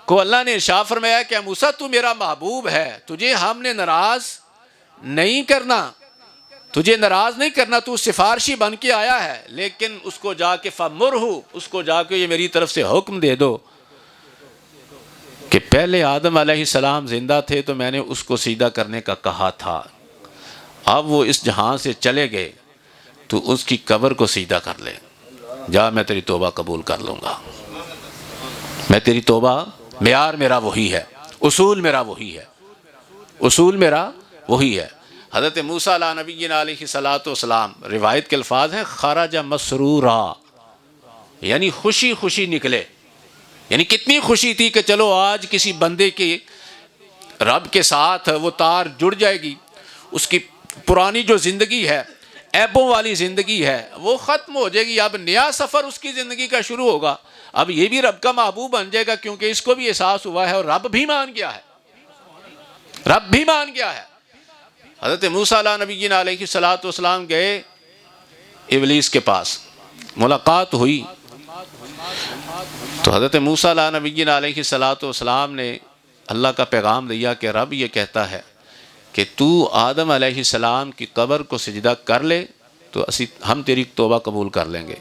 کو اللہ نے ارشاد فرمایا کہ موسیٰ تو میرا محبوب ہے، تجھے ہم نے ناراض نہیں کرنا، تجھے ناراض نہیں کرنا، تو سفارشی بن کے آیا ہے، لیکن اس کو جا کے فَمُرْهُ، اس کو جا کے یہ میری طرف سے حکم دے دو کہ پہلے آدم علیہ السلام زندہ تھے تو میں نے اس کو سیدھا کرنے کا کہا تھا، اب وہ اس جہاں سے چلے گئے تو اس کی قبر کو سیدھا کر لے، جا میں تیری توبہ قبول کر لوں گا. میں تیری توبہ، معیار میرا وہی ہے، اصول میرا وہی ہے، اصول میرا وہی ہے. حضرت موسیٰ علیہ نبینا علیہ السلام روایت کے الفاظ ہیں خرج مسرورا، یعنی خوشی خوشی نکلے. یعنی کتنی خوشی تھی کہ چلو آج کسی بندے کے رب کے ساتھ وہ تار جڑ جائے گی، اس کی پرانی جو زندگی ہے، عیبوں والی زندگی ہے، وہ ختم ہو جائے گی، اب نیا سفر اس کی زندگی کا شروع ہوگا. اب یہ بھی رب کا محبوب بن جائے گا کیونکہ اس کو بھی احساس ہوا ہے اور رب بھی مان گیا ہے، رب بھی مان گیا ہے. حضرت موسیٰ علیہ نبینا علیہ السلام گئے ابلیس کے پاس، ملاقات ہوئی تو حضرت موسیٰ علیہ نبینا علیہ السلام نے اللہ کا پیغام دیا کہ رب یہ کہتا ہے کہ تو آدم علیہ السلام کی قبر کو سجدہ کر لے تو ہم تیری توبہ قبول کر لیں گے.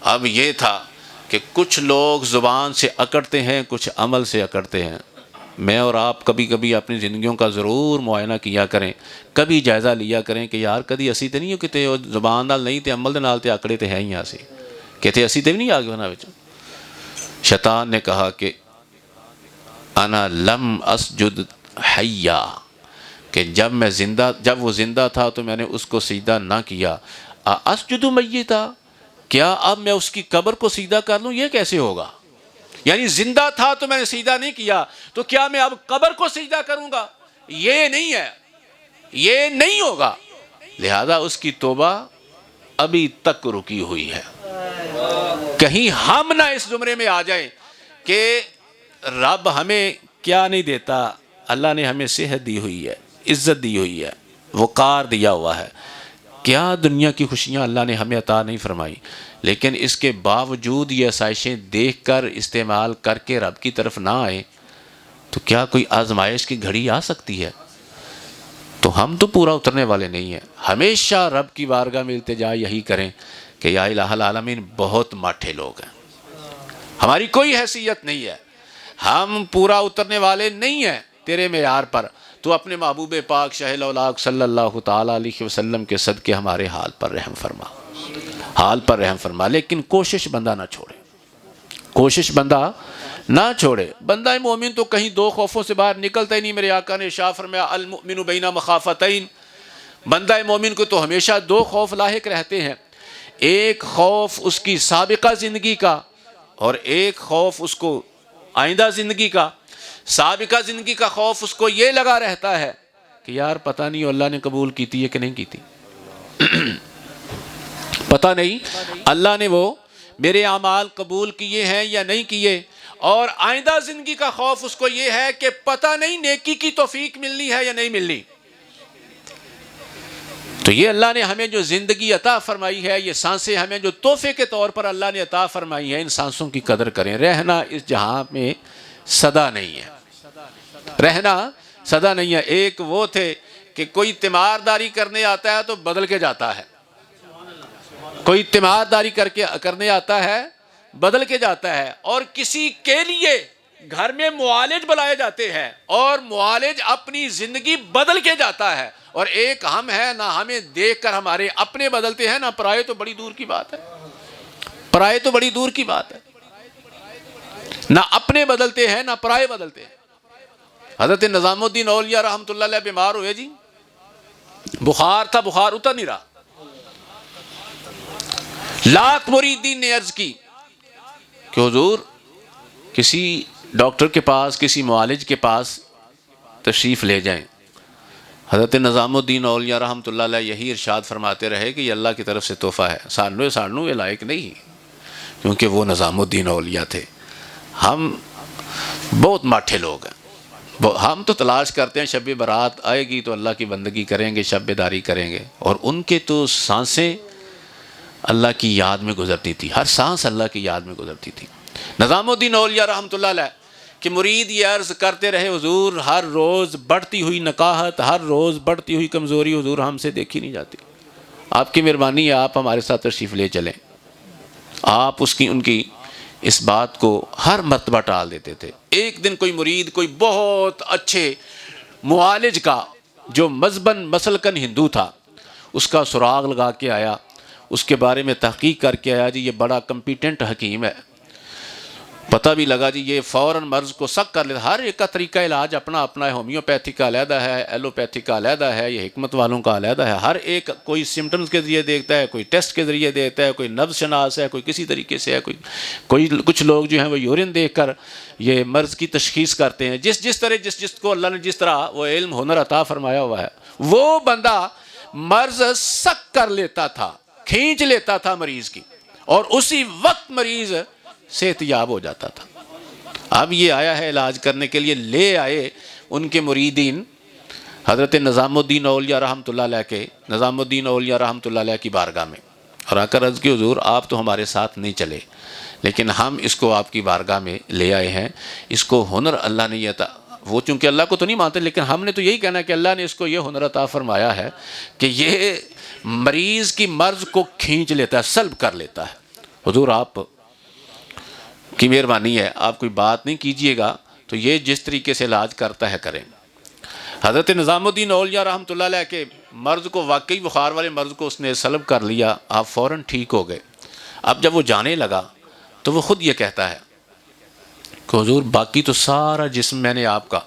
اب یہ تھا کہ کچھ لوگ زبان سے اکڑتے ہیں، کچھ عمل سے اکڑتے ہیں. میں اور آپ کبھی کبھی اپنی زندگیوں کا ضرور معائنہ کیا کریں، کبھی جائزہ لیا کریں کہ یار کدی اسی تے نہیں ہو کہ زبان نال نہیں تے عمل دے نال تے اکڑے تے ہیں ہی اسی کہ اسی تے بھی نہیں آگے ہونا وچ. شیطان نے کہا کہ انا لم اسجد حیا، کہ جب وہ زندہ تھا تو میں نے اس کو سجدہ نہ کیا. اسجد میتا، کیا اب میں اس کی قبر کو سجدہ کر لوں؟ یہ کیسے ہوگا؟ یعنی زندہ تھا تو میں نے سجدہ نہیں کیا تو کیا میں اب قبر کو سجدہ کروں گا؟ یہ نہیں ہے، یہ نہیں ہوگا. لہذا اس کی توبہ ابھی تک رکی ہوئی ہے. کہیں ہم نہ اس زمرے میں آ جائیں کہ رب ہمیں کیا نہیں دیتا، اللہ نے ہمیں صحت دی ہوئی ہے، عزت دی ہوئی ہے، وقار دیا ہوا ہے، کیا دنیا کی خوشیاں اللہ نے ہمیں عطا نہیں فرمائی؟ لیکن اس کے باوجود یہ آسائشیں دیکھ کر استعمال کر کے رب کی طرف نہ آئیں تو کیا کوئی آزمائش کی گھڑی آ سکتی ہے؟ تو ہم تو پورا اترنے والے نہیں ہیں۔ ہمیشہ رب کی بارگاہ میں التجا یہی کریں کہ یا الہ العالمین بہت ماٹھے لوگ ہیں، ہماری کوئی حیثیت نہیں ہے، ہم پورا اترنے والے نہیں ہیں تیرے معیار پر، تو اپنے محبوب پاک شاہ الاولاق صلی اللہ تعالیٰ علیہ وسلم کے صدقے ہمارے حال پر رحم فرما، حال پر رحم فرما۔ لیکن کوشش بندہ نہ چھوڑے، کوشش بندہ نہ چھوڑے۔ بندہ مومن تو کہیں دو خوفوں سے باہر نکلتا ہی نہیں۔ میرے آقا نے ارشاد فرمایا المؤمن بین مخافتین، بندہ مومن کو تو ہمیشہ دو خوف لاحق رہتے ہیں، ایک خوف اس کی سابقہ زندگی کا اور ایک خوف اس کو آئندہ زندگی کا۔ سابقہ زندگی کا خوف اس کو یہ لگا رہتا ہے کہ یار پتہ نہیں اللہ نے قبول کی تھی یا کہ نہیں کی تھی، پتہ نہیں اللہ نے وہ میرے اعمال قبول کیے ہیں یا نہیں کیے۔ اور آئندہ زندگی کا خوف اس کو یہ ہے کہ پتہ نہیں نیکی کی توفیق ملنی ہے یا نہیں ملنی۔ تو یہ اللہ نے ہمیں جو زندگی عطا فرمائی ہے، یہ سانسیں ہمیں جو تحفے کے طور پر اللہ نے عطا فرمائی ہے، ان سانسوں کی قدر کریں۔ رہنا اس جہاں میں سدا نہیں ہے، رہنا سدا نہیں ہے۔ ایک وہ تھے کہ کوئی تیمارداری کرنے آتا ہے تو بدل کے جاتا ہے، کوئی تیمارداری کرنے آتا ہے بدل کے جاتا ہے، اور کسی کے لیے گھر میں معالج بلائے جاتے ہیں اور معالج اپنی زندگی بدل کے جاتا ہے، اور ایک ہم ہیں نہ ہمیں دیکھ کر ہمارے اپنے بدلتے ہیں نہ پرائے، تو بڑی دور کی بات ہے، پرائے تو بڑی دور کی بات ہے، نہ اپنے بدلتے ہیں نہ پرائے بدلتے ہیں۔ حضرت نظام الدین اولیاء رحمۃ اللہ علیہ بیمار ہوئے جی، بخار تھا، بخار اتر نہیں رہا، لاکھ مریدین نے عرض کی کہ حضور کسی ڈاکٹر کے پاس، کسی معالج کے پاس تشریف لے جائیں۔ حضرت نظام الدین اولیاء رحمۃ اللہ علیہ یہی ارشاد فرماتے رہے کہ یہ اللہ کی طرف سے تحفہ ہے، سانو یہ لائق نہیں، کیونکہ وہ نظام الدین اولیاء تھے۔ ہم بہت ماٹھے لوگ ہیں، ہم تو تلاش کرتے ہیں شب برات آئے گی تو اللہ کی بندگی کریں گے، شب بیداری کریں گے، اور ان کے تو سانسیں اللہ کی یاد میں گزرتی تھی، ہر سانس اللہ کی یاد میں گزرتی تھی۔ نظام الدین اولیاء رحمۃ اللہ علیہ کہ مرید یہ عرض کرتے رہے حضور ہر روز بڑھتی ہوئی نکاہت، ہر روز بڑھتی ہوئی کمزوری حضور ہم سے دیکھی نہیں جاتی، آپ کی مہربانی ہے آپ ہمارے ساتھ تشریف لے چلیں۔ آپ ان کی اس بات کو ہر مرتبہ ٹال دیتے تھے۔ ایک دن کوئی مرید کوئی بہت اچھے معالج کا جو مذہباً مسلکاً ہندو تھا، اس کا سراغ لگا کے آیا، اس کے بارے میں تحقیق کر کے آیا، جی یہ بڑا کمپیٹنٹ حکیم ہے، پتہ بھی لگا جی یہ فوراً مرض کو سک کر لیتا، ہر ایک کا طریقہ علاج اپنا اپنا ہے، ہومیوپیتھی کا علیحدہ ہے، ایلوپیتھی کا علیحدہ ہے، یہ حکمت والوں کا علیحدہ ہے، ہر ایک کوئی سمٹمز کے ذریعے دیکھتا ہے، کوئی ٹیسٹ کے ذریعے دیکھتا ہے، کوئی نبض شناس ہے، کوئی کسی طریقے سے ہے، کچھ لوگ جو ہیں وہ یورین دیکھ کر یہ مرض کی تشخیص کرتے ہیں، جس طرح جس کو اللہ نے جس طرح وہ علم ہنر عطا فرمایا ہوا ہے، وہ بندہ مرض سک کر لیتا تھا، کھینچ لیتا تھا مریض کی، اور اسی وقت مریض صحت یاب ہو جاتا تھا۔ اب یہ آیا ہے علاج کرنے کے لیے، لے آئے ان کے مریدین حضرت نظام الدین اولیاء رحمۃ اللہ علیہ کی بارگاہ میں، اور آ کر عرض کی حضور آپ تو ہمارے ساتھ نہیں چلے، لیکن ہم اس کو آپ کی بارگاہ میں لے آئے ہیں، اس کو ہنر اللہ نے یہ عطا، وہ چونکہ اللہ کو تو نہیں مانتے لیکن ہم نے تو یہی کہنا ہے کہ اللہ نے اس کو یہ ہنر عطا فرمایا ہے کہ یہ مریض کی مرض کو کھینچ لیتا ہے، سلب کر لیتا ہے۔ حضور آپ کی مہربانی ہے، آپ کوئی بات نہیں کیجئے گا، تو یہ جس طریقے سے علاج کرتا ہے کریں۔ حضرت نظام الدین اولیاء رحمۃ اللہ علیہ کے مرض کو، واقعی بخار والے مرض کو اس نے سلب کر لیا، آپ فوراً ٹھیک ہو گئے۔ اب جب وہ جانے لگا تو وہ خود یہ کہتا ہے کہ حضور باقی تو سارا جسم میں نے آپ کا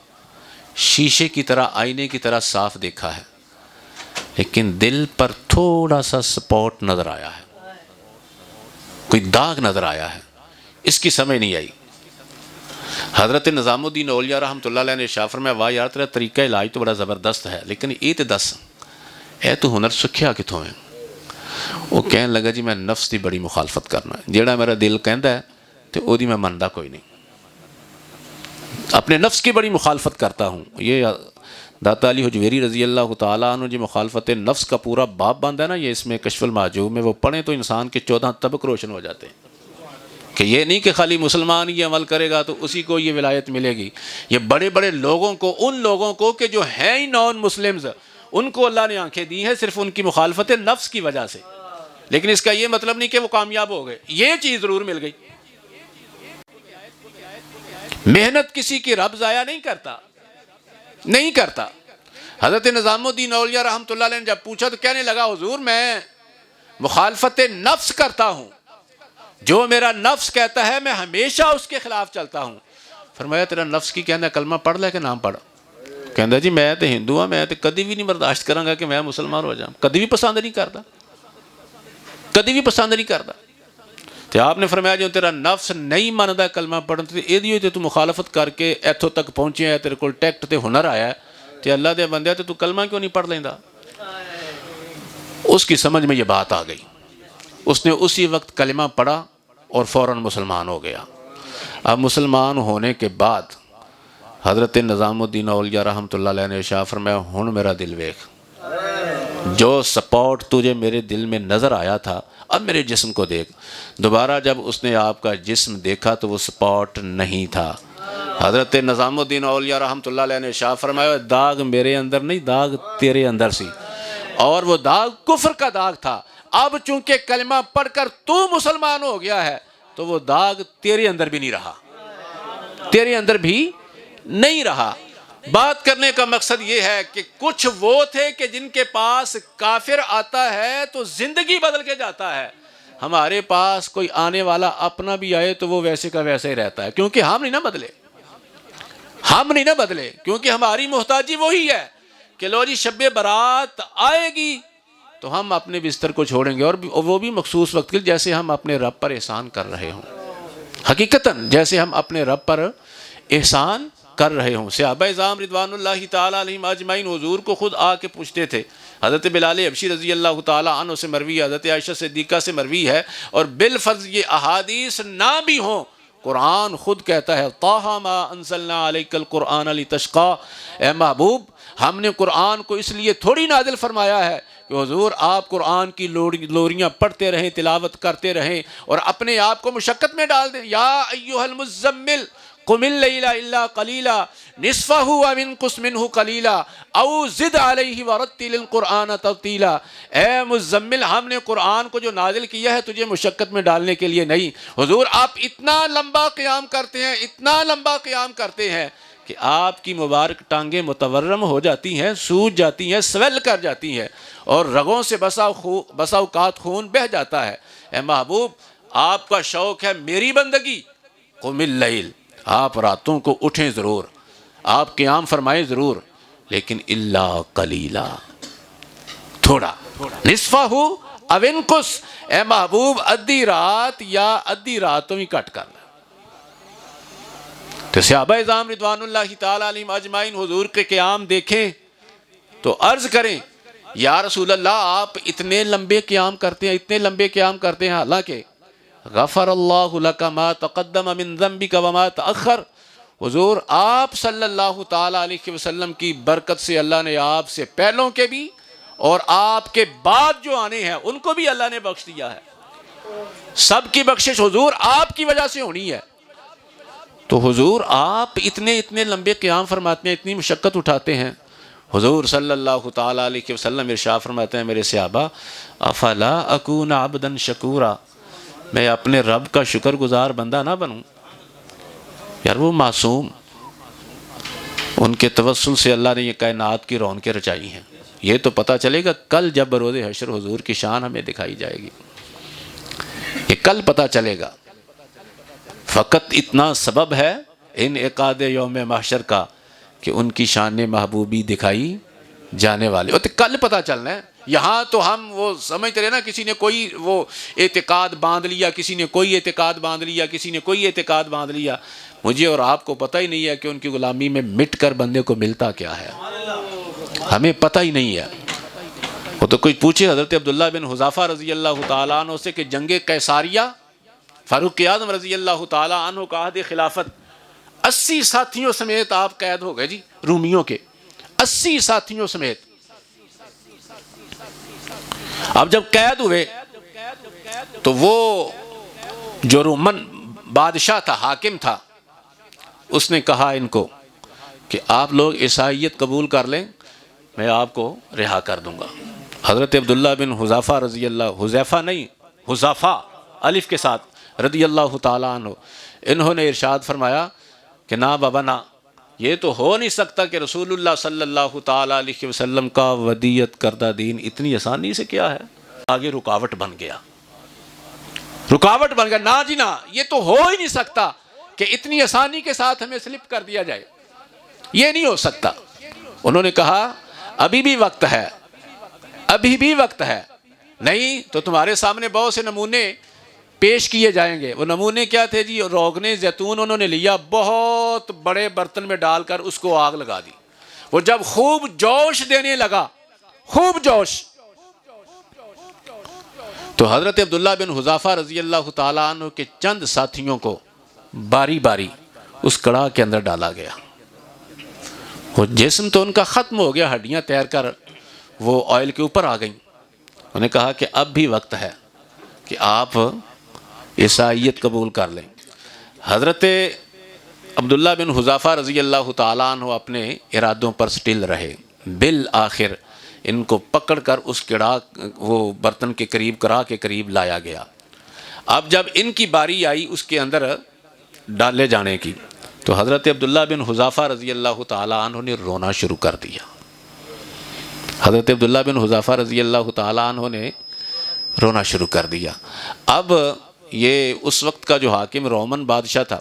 شیشے کی طرح، آئینے کی طرح صاف دیکھا ہے، لیکن دل پر تھوڑا سا سپاٹ نظر آیا ہے، کوئی داغ نظر آیا ہے، اس کی سمجھ نہیں آئی۔ حضرت نظام الدین اولیاء رحمۃ اللہ علیہ نے ارشاد فرمایا واہ یار تیرا طریقہ علاج تو بڑا زبردست ہے، لیکن یہ تے دس اے تو ہنر سکھیا کتوں ہے؟ وہ کہنے لگا جی میں نفس دی بڑی مخالفت کرنا ہے، جیڑا میرا دل کہندا ہے تے او دی میں مندا کوئی نہیں، اپنے نفس کی بڑی مخالفت کرتا ہوں. یہ داتا علی حجویری رضی اللہ تعالیٰ عنہ جو مخالفت نفس کا پورا باب بند ہے نا، یہ اس میں کشف المحجوب میں وہ پڑھیں تو انسان کے 14 طبق روشن ہو جاتے ہیں. کہ یہ نہیں کہ خالی مسلمان یہ عمل کرے گا تو اسی کو یہ ولایت ملے گی. یہ بڑے بڑے لوگوں کو، ان لوگوں کو کہ جو ہیں ہی نان مسلمز، ان کو اللہ نے آنکھیں دی ہیں صرف ان کی مخالفت نفس کی وجہ سے. لیکن اس کا یہ مطلب نہیں کہ وہ کامیاب ہو گئے. یہ چیز ضرور مل گئی. محنت کسی کی رب ضائع نہیں کرتا، نہیں کرتا. حضرت نظام الدین اولیاء رحمۃ اللہ علیہ نے جب پوچھا تو کہنے لگا حضور میں مخالفت نفس کرتا ہوں، جو میرا نفس کہتا ہے میں ہمیشہ اس کے خلاف چلتا ہوں. فرمایا تیرا نفس کی کہنا کلمہ پڑھ لے کہ نام پڑھ؟ کہندا جی میں تو ہندو ہوں، میں تو کدی بھی نہیں برداشت کروں گا کہ میں مسلمان ہو جاؤں، کدی بھی پسند نہیں کرتا، کدی بھی پسند نہیں کرتا. تو آپ نے فرمایا جو تیرا نفس نہیں مانتا کلمہ پڑھن تے ایدی ہوئی تو مخالفت کر کے ایتھوں تک پہنچے ہے، تیرے کول ٹیکٹ تے ہنر آیا ہے تے اللہ دے بندے تے تو کلمہ کیوں نہیں پڑھ لیندا؟ اس کی سمجھ میں یہ بات آ گئی. اس نے اسی وقت کلمہ پڑھا اور فوراً مسلمان ہو گیا. اب مسلمان ہونے کے بعد حضرت نظام الدین اولیاء رحمۃ اللہ علیہ نے ارشاد فرمایا ہن میرا دل ویکھ، جو سپورٹ تجھے میرے دل میں نظر آیا تھا اب میرے جسم کو دیکھ. دوبارہ جب اس نے آپ کا جسم دیکھا تو وہ سپورٹ نہیں تھا. حضرت نظام الدین اولیاء رحمۃ اللہ علیہ نے ارشاد فرمایا داغ میرے اندر نہیں، داغ تیرے اندر سی، اور وہ داغ کفر کا داغ تھا. اب چونکہ کلمہ پڑھ کر تو مسلمان ہو گیا ہے تو وہ داغ تیرے اندر بھی نہیں رہا، تیرے اندر بھی نہیں رہا. بات کرنے کا مقصد یہ ہے کہ کچھ وہ تھے کہ جن کے پاس کافر آتا ہے تو زندگی بدل کے جاتا ہے. ہمارے پاس کوئی آنے والا اپنا بھی آئے تو وہ ویسے کا ویسے ہی رہتا ہے، کیونکہ ہم نہیں نہ بدلے، ہم نہیں نہ بدلے، کیونکہ ہماری محتاجی وہی ہے کہ لو جی شب برات آئے گی تو ہم اپنے بستر کو چھوڑیں گے، اور وہ بھی مخصوص وقت کے لیے، جیسے ہم اپنے رب پر احسان کر رہے ہوں. حقیقتاً جیسے ہم اپنے رب پر احسان کر رہے ہوں. صحابہ اعظام رضوان اللہ تعالیٰ علیہم اجمعین حضور کو خود آ کے پوچھتے تھے. حضرت بلال حبشی رضی اللہ تعالیٰ عنہ سے مروی ہے، حضرت عائشہ صدیقہ سے مروی ہے، اور بالفرض یہ احادیث نہ بھی ہوں، قرآن خود کہتا ہے طٰہٰ مَا أَنزَلْنَا عَلَيْكَ الْقُرْآنَ لِتَشْقَىٰ، اے محبوب ہم نے قرآن کو اس لیے تھوڑی نازل فرمایا ہے کہ حضور آپ قرآن کی لوریاں پڑھتے رہیں، تلاوت کرتے رہیں اور اپنے آپ کو مشقت میں ڈال دیں. یا ایھا المزمل قم اللیل الا قلیلا نصفہ او انقص منہ قلیلا او زد علیہ ورتل القرآن ترتیلا. اے مزمل ہم نے قرآن کو جو نازل کیا ہے تجھے مشقت میں ڈالنے کے لیے نہیں. حضور آپ اتنا لمبا قیام کرتے ہیں، اتنا لمبا قیام کرتے ہیں کہ آپ کی مبارک ٹانگیں متورم ہو جاتی ہیں، سوج جاتی ہیں، سویل کر جاتی ہیں، اور رگوں سے بسا اوقات خون بہہ جاتا ہے. اے محبوب آپ کا شوق ہے میری بندگی، قم اللیل، آپ راتوں کو اٹھیں ضرور، آپ قیام فرمائیں ضرور، لیکن الا قلیلا، تھوڑا، نصفہ او انقص، اے محبوب ادھی رات یا ادھی راتوں ہی کٹ کرنا. تو صحابہ اعظام رضوان اللہ تعالیٰ علیہم اجمعین حضور کے قیام دیکھیں تو عرض کریں یا رسول اللہ آپ اتنے لمبے قیام کرتے ہیں، اتنے لمبے قیام کرتے ہیں، حالانکہ غفر اللہ لک ما تقدم من ذنبک وما تأخر. حضور آپ صلی اللہ تعالیٰ علیہ وسلم کی برکت سے اللہ نے آپ سے پہلوں کے بھی اور آپ کے بعد جو آنے ہیں ان کو بھی اللہ نے بخش دیا ہے. سب کی بخشش حضور آپ کی وجہ سے ہونی ہے. تو حضور آپ اتنے لمبے قیام فرماتے ہیں، اتنی مشقت اٹھاتے ہیں. حضور صلی اللہ تعالیٰ علیہ وسلم ارشاد فرماتے ہیں میرے صحابہ افلا اکون عبدا شکورا، میں اپنے رب کا شکر گزار بندہ نہ بنوں. یار وہ معصوم، ان کے توسل سے اللہ نے یہ کائنات کی رونقیں رچائی ہیں. یہ تو پتہ چلے گا کل جب بروز حشر حضور کی شان ہمیں دکھائی جائے گی، یہ کل پتہ چلے گا. فقط اتنا سبب ہے انعقاد یوم محشر کا کہ ان کی شان محبوبی دکھائی جانے والے، تو کل پتہ چلنا ہے. یہاں تو ہم وہ سمجھتے رہے نا، کسی نے کوئی وہ اعتقاد باندھ لیا، کسی نے کوئی اعتقاد باندھ لیا، کسی نے کوئی اعتقاد باندھ لیا. مجھے اور آپ کو پتہ ہی نہیں ہے کہ ان کی غلامی میں مٹ کر بندے کو ملتا کیا ہے، ہمیں پتہ ہی نہیں ہے. وہ تو کوئی پوچھے حضرت عبداللہ بن حذافہ رضی اللہ تعالیٰ عنہ سے کہ جنگ قیصاریہ، فاروق اعظم رضی اللہ تعالیٰ عنہ کا عہد خلافت 80 ساتھیوں سمیت آپ قید ہو گئے جی، رومیوں کے 80 ساتھیوں سمیت۔ اب جب قید ہوئے تو وہ جو رومن بادشاہ تھا، حاکم تھا، اس نے کہا ان کو کہ آپ لوگ عیسائیت قبول کر لیں، میں آپ کو رہا کر دوں گا۔ حضرت عبداللہ بن حذیفہ رضی اللہ، حذیفہ نہیں حذیفہ الف کے ساتھ، رضی اللہ تعالیٰ عنہ، انہوں نے ارشاد فرمایا کہ نہ بابا نہ، یہ تو ہو نہیں سکتا کہ رسول اللہ صلی اللہ تعالیٰ علیہ وسلم کا ودیت کردہ دین اتنی آسانی سے کیا ہے، آگے رکاوٹ بن گیا، رکاوٹ بن گیا، نہ جی نہ، یہ تو ہو ہی نہیں سکتا کہ اتنی آسانی کے ساتھ ہمیں سلپ کر دیا جائے، یہ نہیں ہو سکتا۔ انہوں نے کہا ابھی بھی وقت ہے، ابھی بھی وقت ہے، نہیں تو تمہارے سامنے بہت سے نمونے پیش کیے جائیں گے۔ وہ نمونے کیا تھے جی؟ روغن زیتون انہوں نے لیا، بہت بڑے برتن میں ڈال کر اس کو آگ لگا دی، وہ جب خوب جوش دینے لگا، خوب جوش، تو حضرت عبداللہ بن حذیفہ رضی اللہ تعالیٰ عنہ کے چند ساتھیوں کو باری باری اس کڑاہ کے اندر ڈالا گیا۔ وہ جسم تو ان کا ختم ہو گیا، ہڈیاں تیر کر وہ آئل کے اوپر آ گئیں۔ انہوں نے کہا کہ اب بھی وقت ہے کہ آپ عیسائیت قبول کر لیں۔ حضرت عبداللہ بن حذیفہ رضی اللہ تعالیٰ عنہ اپنے ارادوں پر سٹل رہے، بالآخر ان کو پکڑ کر اس کڑاہ، وہ برتن کے قریب، کڑاہ کے قریب لایا گیا۔ اب جب ان کی باری آئی اس کے اندر ڈالے جانے کی، تو حضرت عبداللہ بن حذیفہ رضی اللہ تعالیٰ عنہ نے رونا شروع کر دیا۔ حضرت عبداللہ بن حذیفہ رضی اللہ تعالیٰ عنہ نے رونا شروع کر دیا۔ اب یہ اس وقت کا جو حاکم رومن بادشاہ تھا،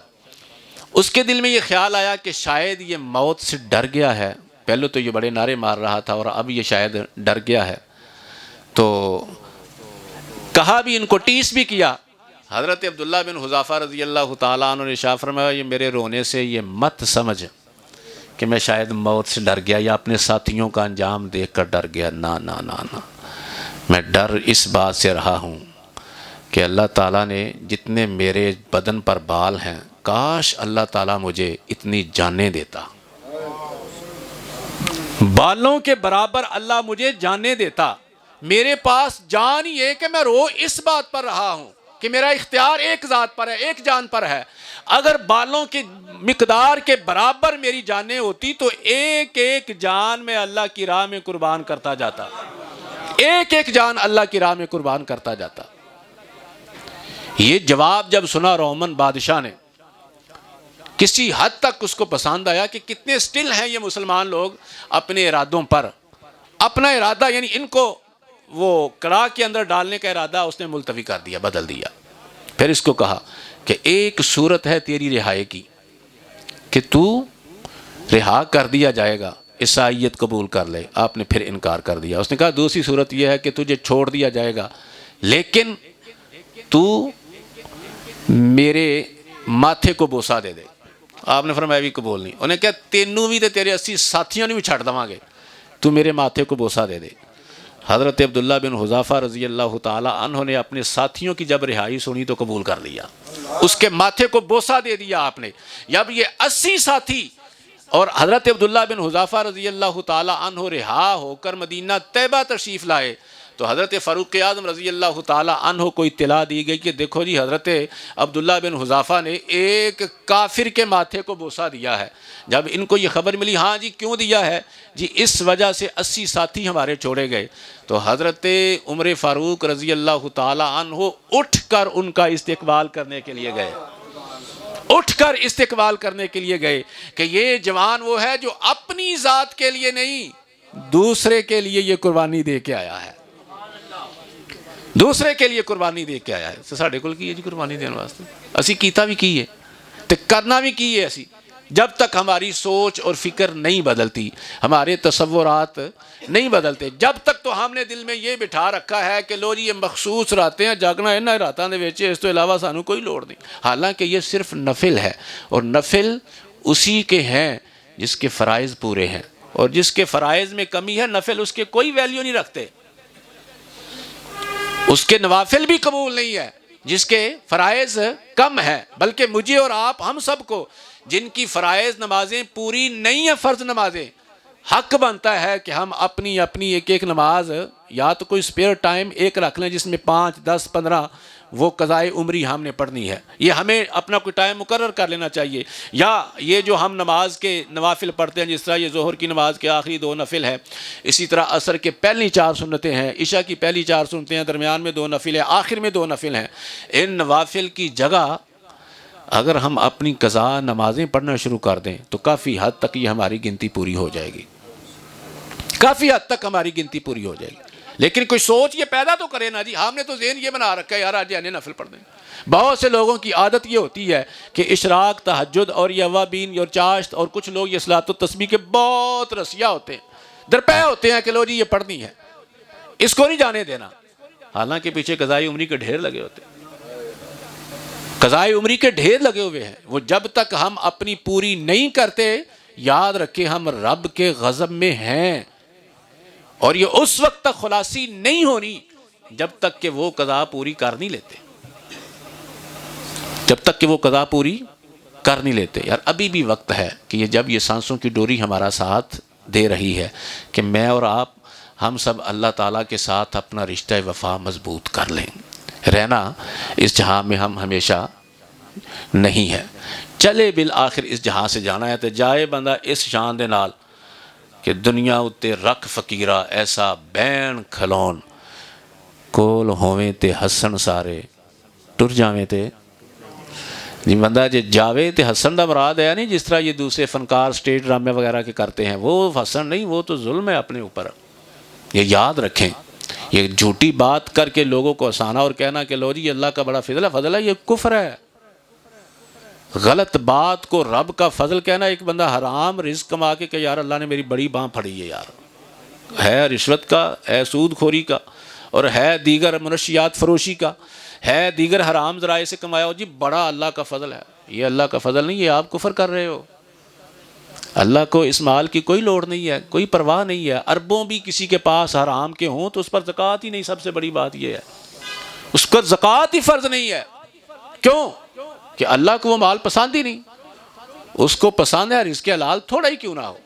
اس کے دل میں یہ خیال آیا کہ شاید یہ موت سے ڈر گیا ہے، پہلے تو یہ بڑے نعرے مار رہا تھا اور اب یہ شاید ڈر گیا ہے، تو کہا بھی، ان کو ٹیس بھی کیا۔ حضرت عبداللہ بن حذیفہ رضی اللہ تعالیٰ عنہ نے ارشاد فرمایا یہ میرے رونے سے یہ مت سمجھ کہ میں شاید موت سے ڈر گیا یا اپنے ساتھیوں کا انجام دیکھ کر ڈر گیا، نہ نہ نہ نہ، میں ڈر اس بات سے رہا ہوں کہ اللہ تعالیٰ نے جتنے میرے بدن پر بال ہیں، کاش اللہ تعالیٰ مجھے اتنی جانیں دیتا، بالوں کے برابر اللہ مجھے جانیں دیتا۔ میرے پاس جان یہ کہ میں رو اس بات پر رہا ہوں کہ میرا اختیار ایک ذات پر ہے، ایک جان پر ہے۔ اگر بالوں کی مقدار کے برابر میری جانیں ہوتی تو ایک ایک جان میں اللہ کی راہ میں قربان کرتا جاتا، ایک ایک جان اللہ کی راہ میں قربان کرتا جاتا۔ یہ جواب جب سنا رومن بادشاہ نے، کسی حد تک اس کو پسند آیا کہ کتنے سٹل ہیں یہ مسلمان لوگ اپنے ارادوں پر، اپنا ارادہ یعنی ان کو وہ کڑاہ کے اندر ڈالنے کا ارادہ اس نے ملتوی کر دیا، بدل دیا۔ پھر اس کو کہا کہ ایک صورت ہے تیری رہائی کی کہ تو رہا کر دیا جائے گا، عیسائیت قبول کر لے۔ آپ نے پھر انکار کر دیا۔ اس نے کہا دوسری صورت یہ ہے کہ تجھے چھوڑ دیا جائے گا لیکن تو میرے ماتھے کو بوسہ دے دے۔ آپ نے فرمایا بھی قبول نہیں۔ انہیں کہا تینوں بھی تے تیرے 80 ساتھیوں نے بھی چھڑ دواں گے، تو میرے ماتھے کو بوسہ دے دے۔ حضرت عبداللہ بن حذیفہ رضی اللہ تعالیٰ عنہ نے اپنے ساتھیوں کی جب رہائی سنی تو قبول کر لیا، اس کے ماتھے کو بوسہ دے دیا آپ نے۔ جب یہ 80 ساتھی اور حضرت عبداللہ بن حذیفہ رضی اللہ تعالیٰ عنہ رہا ہو کر مدینہ طیبہ تشریف لائے تو حضرت فاروق اعظم رضی اللہ تعالیٰ عنہ کو اطلاع دی گئی کہ دیکھو جی حضرت عبداللہ بن حذیفہ نے ایک کافر کے ماتھے کو بوسہ دیا ہے۔ جب ان کو یہ خبر ملی، ہاں جی کیوں دیا ہے؟ جی اس وجہ سے 80 ساتھی ہمارے چھوڑے گئے۔ تو حضرت عمر فاروق رضی اللہ تعالیٰ عنہ اٹھ کر ان کا استقبال کرنے کے لیے گئے، اٹھ کر استقبال کرنے کے لیے گئے کہ یہ جوان وہ ہے جو اپنی ذات کے لیے نہیں دوسرے کے لیے یہ قربانی دے کے آیا ہے، دوسرے کے لیے قربانی دے کے آیا ہے۔ ساڑھے کول کی ہے جی قربانی دینے واسطے، اسی کیتا بھی کی ہے تے کرنا بھی کی ہے۔ اسی جب تک ہماری سوچ اور فکر نہیں بدلتی، ہمارے تصورات نہیں بدلتے، جب تک تو ہم نے دل میں یہ بٹھا رکھا ہے کہ لو جی یہ مخصوص راتیں ہیں، جاگنا انہاں راتاں دے وچ، اس تو علاوہ سانو کوئی لوڑ نہیں۔ حالانکہ یہ صرف نفل ہے، اور نفل اسی کے ہیں جس کے فرائض پورے ہیں، اور جس کے فرائض میں کمی ہے نفل اس کے کوئی ویلیو نہیں رکھتے، اس کے نوافل بھی قبول نہیں ہے جس کے فرائض کم ہے۔ بلکہ مجھے اور آپ ہم سب کو جن کی فرائض نمازیں پوری نہیں ہیں، فرض نمازیں، حق بنتا ہے کہ ہم اپنی ایک ایک نماز یا تو کوئی سپیئر ٹائم ایک رکھ لیں جس میں 5 10 15 وہ قضائے عمری ہم نے پڑھنی ہے، یہ ہمیں اپنا کوئی ٹائم مقرر کر لینا چاہیے۔ یا یہ جو ہم نماز کے نوافل پڑھتے ہیں، جس طرح یہ ظہر کی نماز کے آخری 2 نفل ہیں، اسی طرح عصر کے پہلی 4 سنتیں ہیں، عشاء کی پہلی 4 سنتیں ہیں، درمیان میں 2 نفل ہیں، آخر میں 2 نفل ہیں۔ ان نوافل کی جگہ اگر ہم اپنی قضا نمازیں پڑھنا شروع کر دیں تو کافی حد تک یہ ہماری گنتی پوری ہو جائے گی، کافی حد تک ہماری گنتی پوری ہو جائے گی۔ لیکن کوئی سوچ یہ پیدا تو کرے نا جی، ہم نے تو ذہن یہ بنا رکھا ہے یار آج یعنی نفل پڑھ دیں۔ بہت سے لوگوں کی عادت یہ ہوتی ہے کہ اشراق، تہجد اور یہ اوابین اور چاشت، اور کچھ لوگ یہ صلاۃ التسبیح کے بہت رسیا ہوتے ہیں، درپے ہوتے ہیں کہ لو جی یہ پڑھنی ہے، اس کو نہیں جانے دینا، حالانکہ پیچھے قضائے عمری کے ڈھیر لگے ہوتے ہیں، قضائے عمری کے ڈھیر لگے ہوئے ہیں۔ وہ جب تک ہم اپنی پوری نہیں کرتے، یاد رکھیں ہم رب کے غضب میں ہیں، اور یہ اس وقت تک خلاصی نہیں ہونی جب تک کہ وہ قضا پوری کر نہیں لیتے، جب تک کہ وہ قضا پوری کر نہیں لیتے۔ یار ابھی بھی وقت ہے کہ یہ جب یہ سانسوں کی ڈوری ہمارا ساتھ دے رہی ہے کہ میں اور آپ ہم سب اللہ تعالیٰ کے ساتھ اپنا رشتہ وفا مضبوط کر لیں۔ رہنا اس جہاں میں ہم ہمیشہ نہیں ہے، چلے بالآخر اس جہاں سے جانا ہے، تو جائے بندہ اس شان دے نال کہ دنیا اتے رکھ فقیرہ ایسا بین کھلون، کول ہوویں تے ہسن سارے ٹر جاویں تے جی۔ بندہ جے جاوے تے ہسن دا مراد ہے نہیں جس طرح یہ دوسرے فنکار سٹیج ڈرامے وغیرہ کے کرتے ہیں، وہ ہسن نہیں، وہ تو ظلم ہے اپنے اوپر۔ یہ یاد رکھیں، یہ جھوٹی بات کر کے لوگوں کو ہنسانا اور کہنا کہ لو جی اللہ کا بڑا فضل ہے، یہ کفر ہے۔ غلط بات کو رب کا فضل کہنا، ایک بندہ حرام رزق کما کے کہ یار اللہ نے میری بڑی باں پھڑی ہے، یار ہے رشوت کا، ہے سود خوری کا، اور ہے دیگر منشیات فروشی کا، ہے دیگر حرام ذرائع سے کمایا ہو، جی بڑا اللہ کا فضل ہے۔ یہ اللہ کا فضل نہیں، یہ آپ کفر کر رہے ہو۔ اللہ کو اس مال کی کوئی لوڑ نہیں ہے، کوئی پرواہ نہیں ہے۔ اربوں بھی کسی کے پاس حرام کے ہوں تو اس پر زکوٰۃ ہی نہیں، سب سے بڑی بات یہ ہے، اس پر زکوٰۃ ہی فرض نہیں ہے۔ کیوں؟ کہ اللہ کو وہ مال پسند ہی نہیں، اس کو پسند ہے رزق حلال تھوڑا ہی کیوں نہ ہو،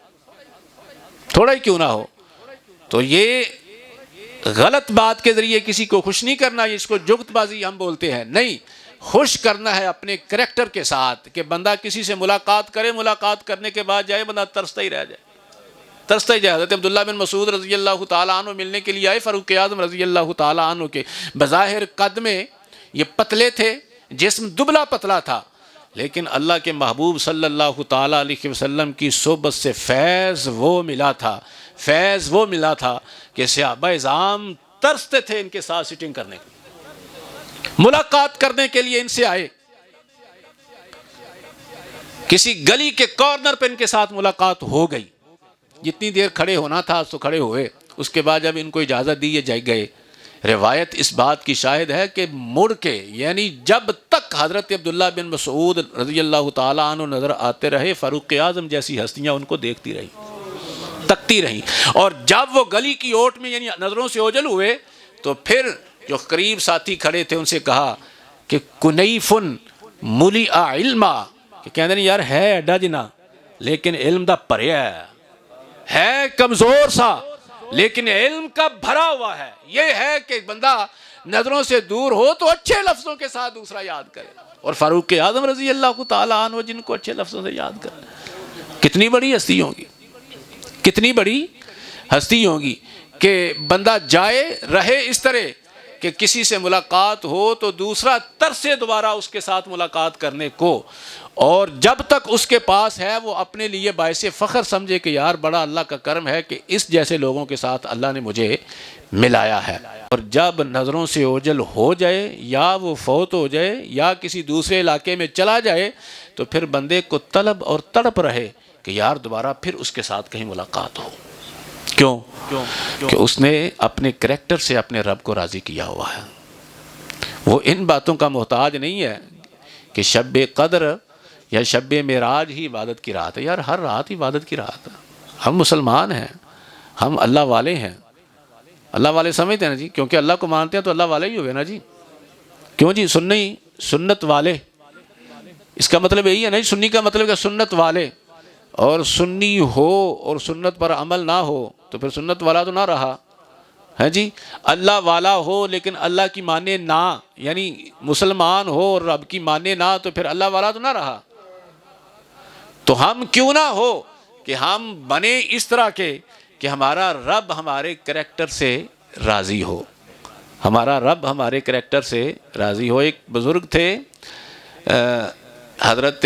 تھوڑا ہی کیوں نہ ہو۔ تو یہ غلط بات کے ذریعے کسی کو خوش نہیں کرنا، اس کو جگت بازی ہم بولتے ہیں، نہیں، خوش کرنا ہے اپنے کریکٹر کے ساتھ کہ بندہ کسی سے ملاقات کرے، ملاقات کرنے کے بعد جائے بندہ ترستا ہی رہ جائے، ترستا ہی جائے۔ حضرت عبداللہ بن مسعود رضی اللہ تعالیٰ عنہ ملنے کے لیے آئے فاروق اعظم رضی اللہ تعالیٰ عنہ کے، بظاہر قد میں یہ پتلے تھے، جسم دبلا پتلا تھا، لیکن اللہ کے محبوب صلی اللہ تعالیٰ علیہ وسلم کی صحبت سے فیض وہ ملا تھا کہ صحابہ اعظام ترستے تھے ان کے ساتھ سٹنگ کرنے کے، ملاقات کرنے کے لیے ان سے آئے، کسی گلی کے کارنر پہ ان کے ساتھ ملاقات ہو گئی، جتنی دیر کھڑے ہونا تھا تو کھڑے ہوئے، اس کے بعد جب ان کو اجازت دی یہ جائے گئے۔ روایت اس بات کی شاہد ہے کہ مڑ کے یعنی جب تک حضرت عبداللہ بن مسعود رضی اللہ تعالیٰ عنہ نظر آتے رہے، فاروق اعظم جیسی ہستیاں ان کو دیکھتی رہی، تکتی رہی، اور جب وہ گلی کی اوٹ میں یعنی نظروں سے اوجھل ہوئے تو پھر جو قریب ساتھی کھڑے تھے ان سے کہا کہ کنیفن ملئ علما، کہ کہندے نہیں یار ہے ایڈا جنا لیکن علم دا پریا ہے کمزور سا لیکن علم کا بھرا ہوا ہے۔ یہ ہے کہ بندہ نظروں سے دور ہو تو اچھے لفظوں کے ساتھ دوسرا یاد کرے، اور فاروق اعظم رضی اللہ تعالیٰ عنہ جن کو اچھے لفظوں سے یاد کرے، کتنی بڑی ہستی ہوگی، کتنی بڑی ہستی ہوگی کہ بندہ جائے رہے اس طرح کہ کسی سے ملاقات ہو تو دوسرا ترسے دوبارہ اس کے ساتھ ملاقات کرنے کو، اور جب تک اس کے پاس ہے وہ اپنے لیے باعث فخر سمجھے کہ یار بڑا اللہ کا کرم ہے کہ اس جیسے لوگوں کے ساتھ اللہ نے مجھے ملایا ہے۔ اور جب نظروں سے اوجھل ہو جائے یا وہ فوت ہو جائے یا کسی دوسرے علاقے میں چلا جائے تو پھر بندے کو طلب اور تڑپ رہے کہ یار دوبارہ پھر اس کے ساتھ کہیں ملاقات ہو۔ کیوں؟ کہ اس نے اپنے کریکٹر سے اپنے رب کو راضی کیا ہوا ہے۔ وہ ان باتوں کا محتاج نہیں ہے کہ شب قدر یا شب معراج ہی عبادت کی رات ہے۔ یار ہر رات عبادت کی رات ہے۔ ہم مسلمان ہیں، ہم اللہ والے ہیں، اللہ والے سمجھتے ہیں نا جی، کیونکہ اللہ کو مانتے ہیں تو اللہ والے ہی ہوئے نا جی۔ کیوں جی؟ سنت والے اس کا مطلب یہی ہے نہیں، سنی کا مطلب کہ سنت والے، اور سنی ہو اور سنت پر عمل نہ ہو تو پھر سنت والا تو نہ رہا ہے جی۔ اللہ والا ہو لیکن اللہ کی مانے نہ، یعنی مسلمان ہو اور رب کی مانے نہ، تو پھر اللہ والا تو نہ رہا۔ تو ہم کیوں نہ ہو کہ ہم بنے اس طرح کے کہ ہمارا رب ہمارے کریکٹر سے راضی ہو، ہمارا رب ہمارے کریکٹر سے راضی ہو۔ ایک بزرگ تھے حضرت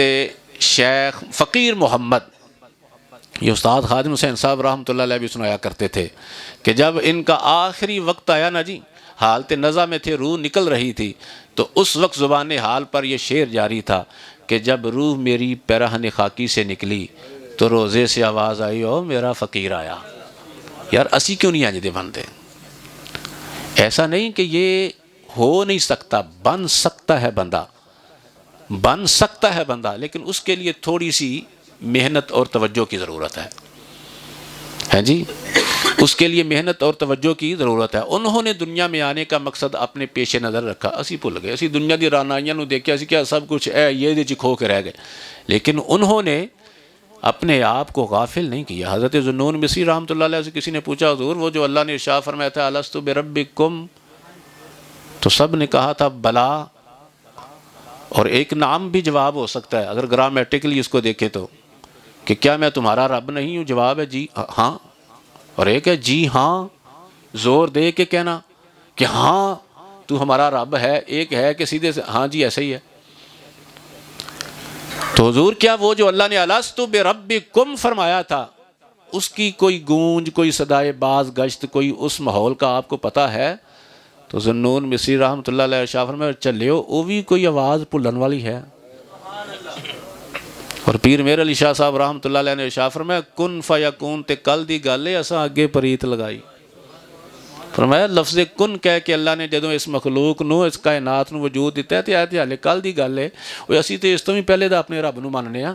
شیخ فقیر محمد، یہ استاد خادم حسین صاحب رحمۃ اللہ علیہ بھی سنایا کرتے تھے کہ جب ان کا آخری وقت آیا نا جی، حالت نزع میں تھے، روح نکل رہی تھی، تو اس وقت زبان حال پر یہ شعر جاری تھا کہ جب روح میری پیراہن خاکی سے نکلی تو روزے سے آواز آئی او میرا فقیر آیا۔ یار اسی کیوں نہیں آجدے بنتے؟ ایسا نہیں کہ یہ ہو نہیں سکتا، بن سکتا ہے بندہ، بن سکتا ہے بندہ، لیکن اس کے لیے تھوڑی سی محنت اور توجہ کی ضرورت ہے جی، اس کے لیے محنت اور توجہ کی ضرورت ہے۔ انہوں نے دنیا میں آنے کا مقصد اپنے پیش نظر رکھا، اسی بھول گئے، اسی دنیا دی رانائیاں نو دیکھیا، اسی کیا سب کچھ یہ دے کھو کے رہ گئے، لیکن انہوں نے اپنے آپ کو غافل نہیں کیا۔ حضرت ذوالنون مصری رحمۃ اللہ علیہ سے کسی نے پوچھا حضور وہ جو اللہ نے ارشاد فرمایا تھا الست بربکم، تو سب نے کہا تھا بلا، اور ایک نام بھی جواب ہو سکتا ہے اگر گرامیٹیکلی اس کو دیکھیں تو، کہ کیا میں تمہارا رب نہیں ہوں؟ جواب ہے جی ہاں، اور ایک ہے جی ہاں زور دے کے کہنا کہ ہاں تو ہمارا رب ہے، ایک ہے کہ سیدھے سے ہاں جی ایسا ہی ہے۔ تو حضور کیا وہ جو اللہ نے الست بربکم فرمایا تھا اس کی کوئی گونج، کوئی صدائے باز گشت، کوئی اس ماحول کا آپ کو پتہ ہے؟ تو ذوالنون مصری رحمۃ اللہ علیہ ارشاد فرمایا چلیو وہ بھی کوئی آواز بھولن والی ہے۔ اور پیر مہر علی شاہ صاحب رحمۃ اللہ علیہ نے ارشاد فرمایا کن فیکون تے کل دی گل ہے اساں اگے پریت لگائی۔ فرمایا لفظ کن کہہ کے اللہ نے جدوں اس مخلوق نو، اس کائنات نو وجود دیتا ہے تے آتے حالے کل دی گل ہے، وہ اسی تے اس تو بھی پہلے دا اپنے رب نو ماننے ہاں۔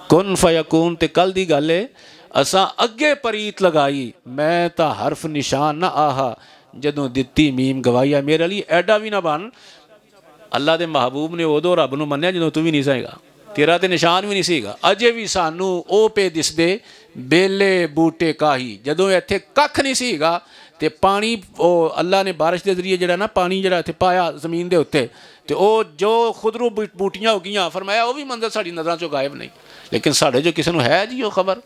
کن فیکون تے کل دی گل ہے اساں اگے پریت لگائی، میں تا حرف نشان نہ آہا جدوں دتی میم گوایا۔ میرے علی ایڈا بھی نہ بن، اللہ دے محبوب نے ادو رب نو منیا جدوں تو بھی نہیں سہے گا، تیرا تے نشان بھی نہیں سی گا، اجے بھی سانو او پہ دس دے بیلے بوٹے کاہی، جدوں ایتھے ککھ نہیں سی گا تے پانی اللہ نے بارش دے ذریعے جڑا نا پانی جڑا ایتھے پایا زمین دے اوتے تے او جو خضرو بوٹیاں ہو گیاں، فرمایا وہ بھی منظر ساڑی نظراں چوں غائب نہیں، لیکن ساڑھے جو کسی نو ہے جی وہ خبر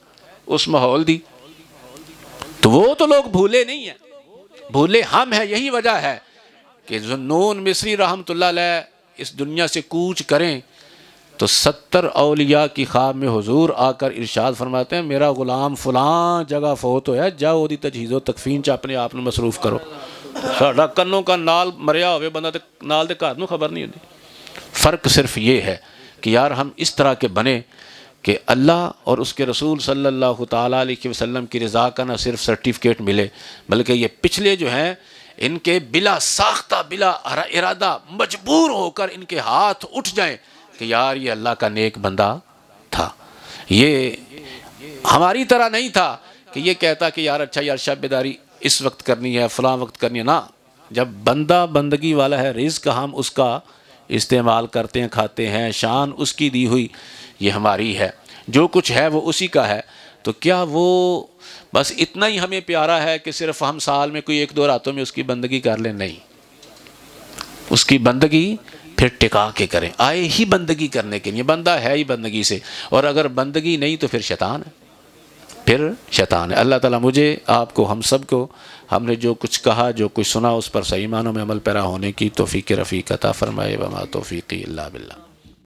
اس ماحول دی، تو وہ تو لوگ بھولے نہیں ہیں، بھولے ہم ہیں۔ یہی وجہ ہے کہ ذوالنون مصری رحمۃ اللہ علیہ اس دنیا سے کوچ کریں تو 70 اولیاء کی خواب میں حضور آ کر ارشاد فرماتے ہیں میرا غلام فلاں جگہ فوت ہویا، جاؤ دی تجہیز و تکفین چ اپنے آپ مصروف کرو۔ ساڈا کنوں کا نال مریا ہوئے بندہ تے نال دے گھر نو خبر نہیں ہوتی۔ فرق صرف یہ ہے کہ یار ہم اس طرح کے بنے کہ اللہ اور اس کے رسول صلی اللہ تعالیٰ علیہ وسلم کی رضا کا نہ صرف سرٹیفکیٹ ملے، بلکہ یہ پچھلے جو ہیں ان کے بلا ساختہ بلا ارادہ مجبور ہو کر ان کے ہاتھ اٹھ جائیں کہ یار یہ اللہ کا نیک بندہ تھا، یہ ہماری طرح نہیں تھا کہ یہ کہتا کہ یار اچھا یار شب بیداری اس وقت کرنی ہے فلاں وقت کرنی ہے، نا جب بندہ بندگی والا ہے رزق ہم اس کا استعمال کرتے ہیں کھاتے ہیں، شان اس کی دی ہوئی یہ ہماری ہے، جو کچھ ہے وہ اسی کا ہے، تو کیا وہ بس اتنا ہی ہمیں پیارا ہے کہ صرف ہم سال میں کوئی 1-2 راتوں میں اس کی بندگی کر لیں؟ نہیں، اس کی بندگی پھر ٹکا کے کریں، آئے ہی بندگی کرنے کے لیے، بندہ ہے ہی بندگی سے، اور اگر بندگی نہیں تو پھر شیطان ہے، پھر شیطان ہے۔ اللہ تعالیٰ مجھے آپ کو ہم سب کو ہم نے جو کچھ کہا جو کچھ سنا اس پر صحیح معنوں میں عمل پیرا ہونے کی توفیق رفیق عطا فرمائے، وما توفیقی الا باللہ۔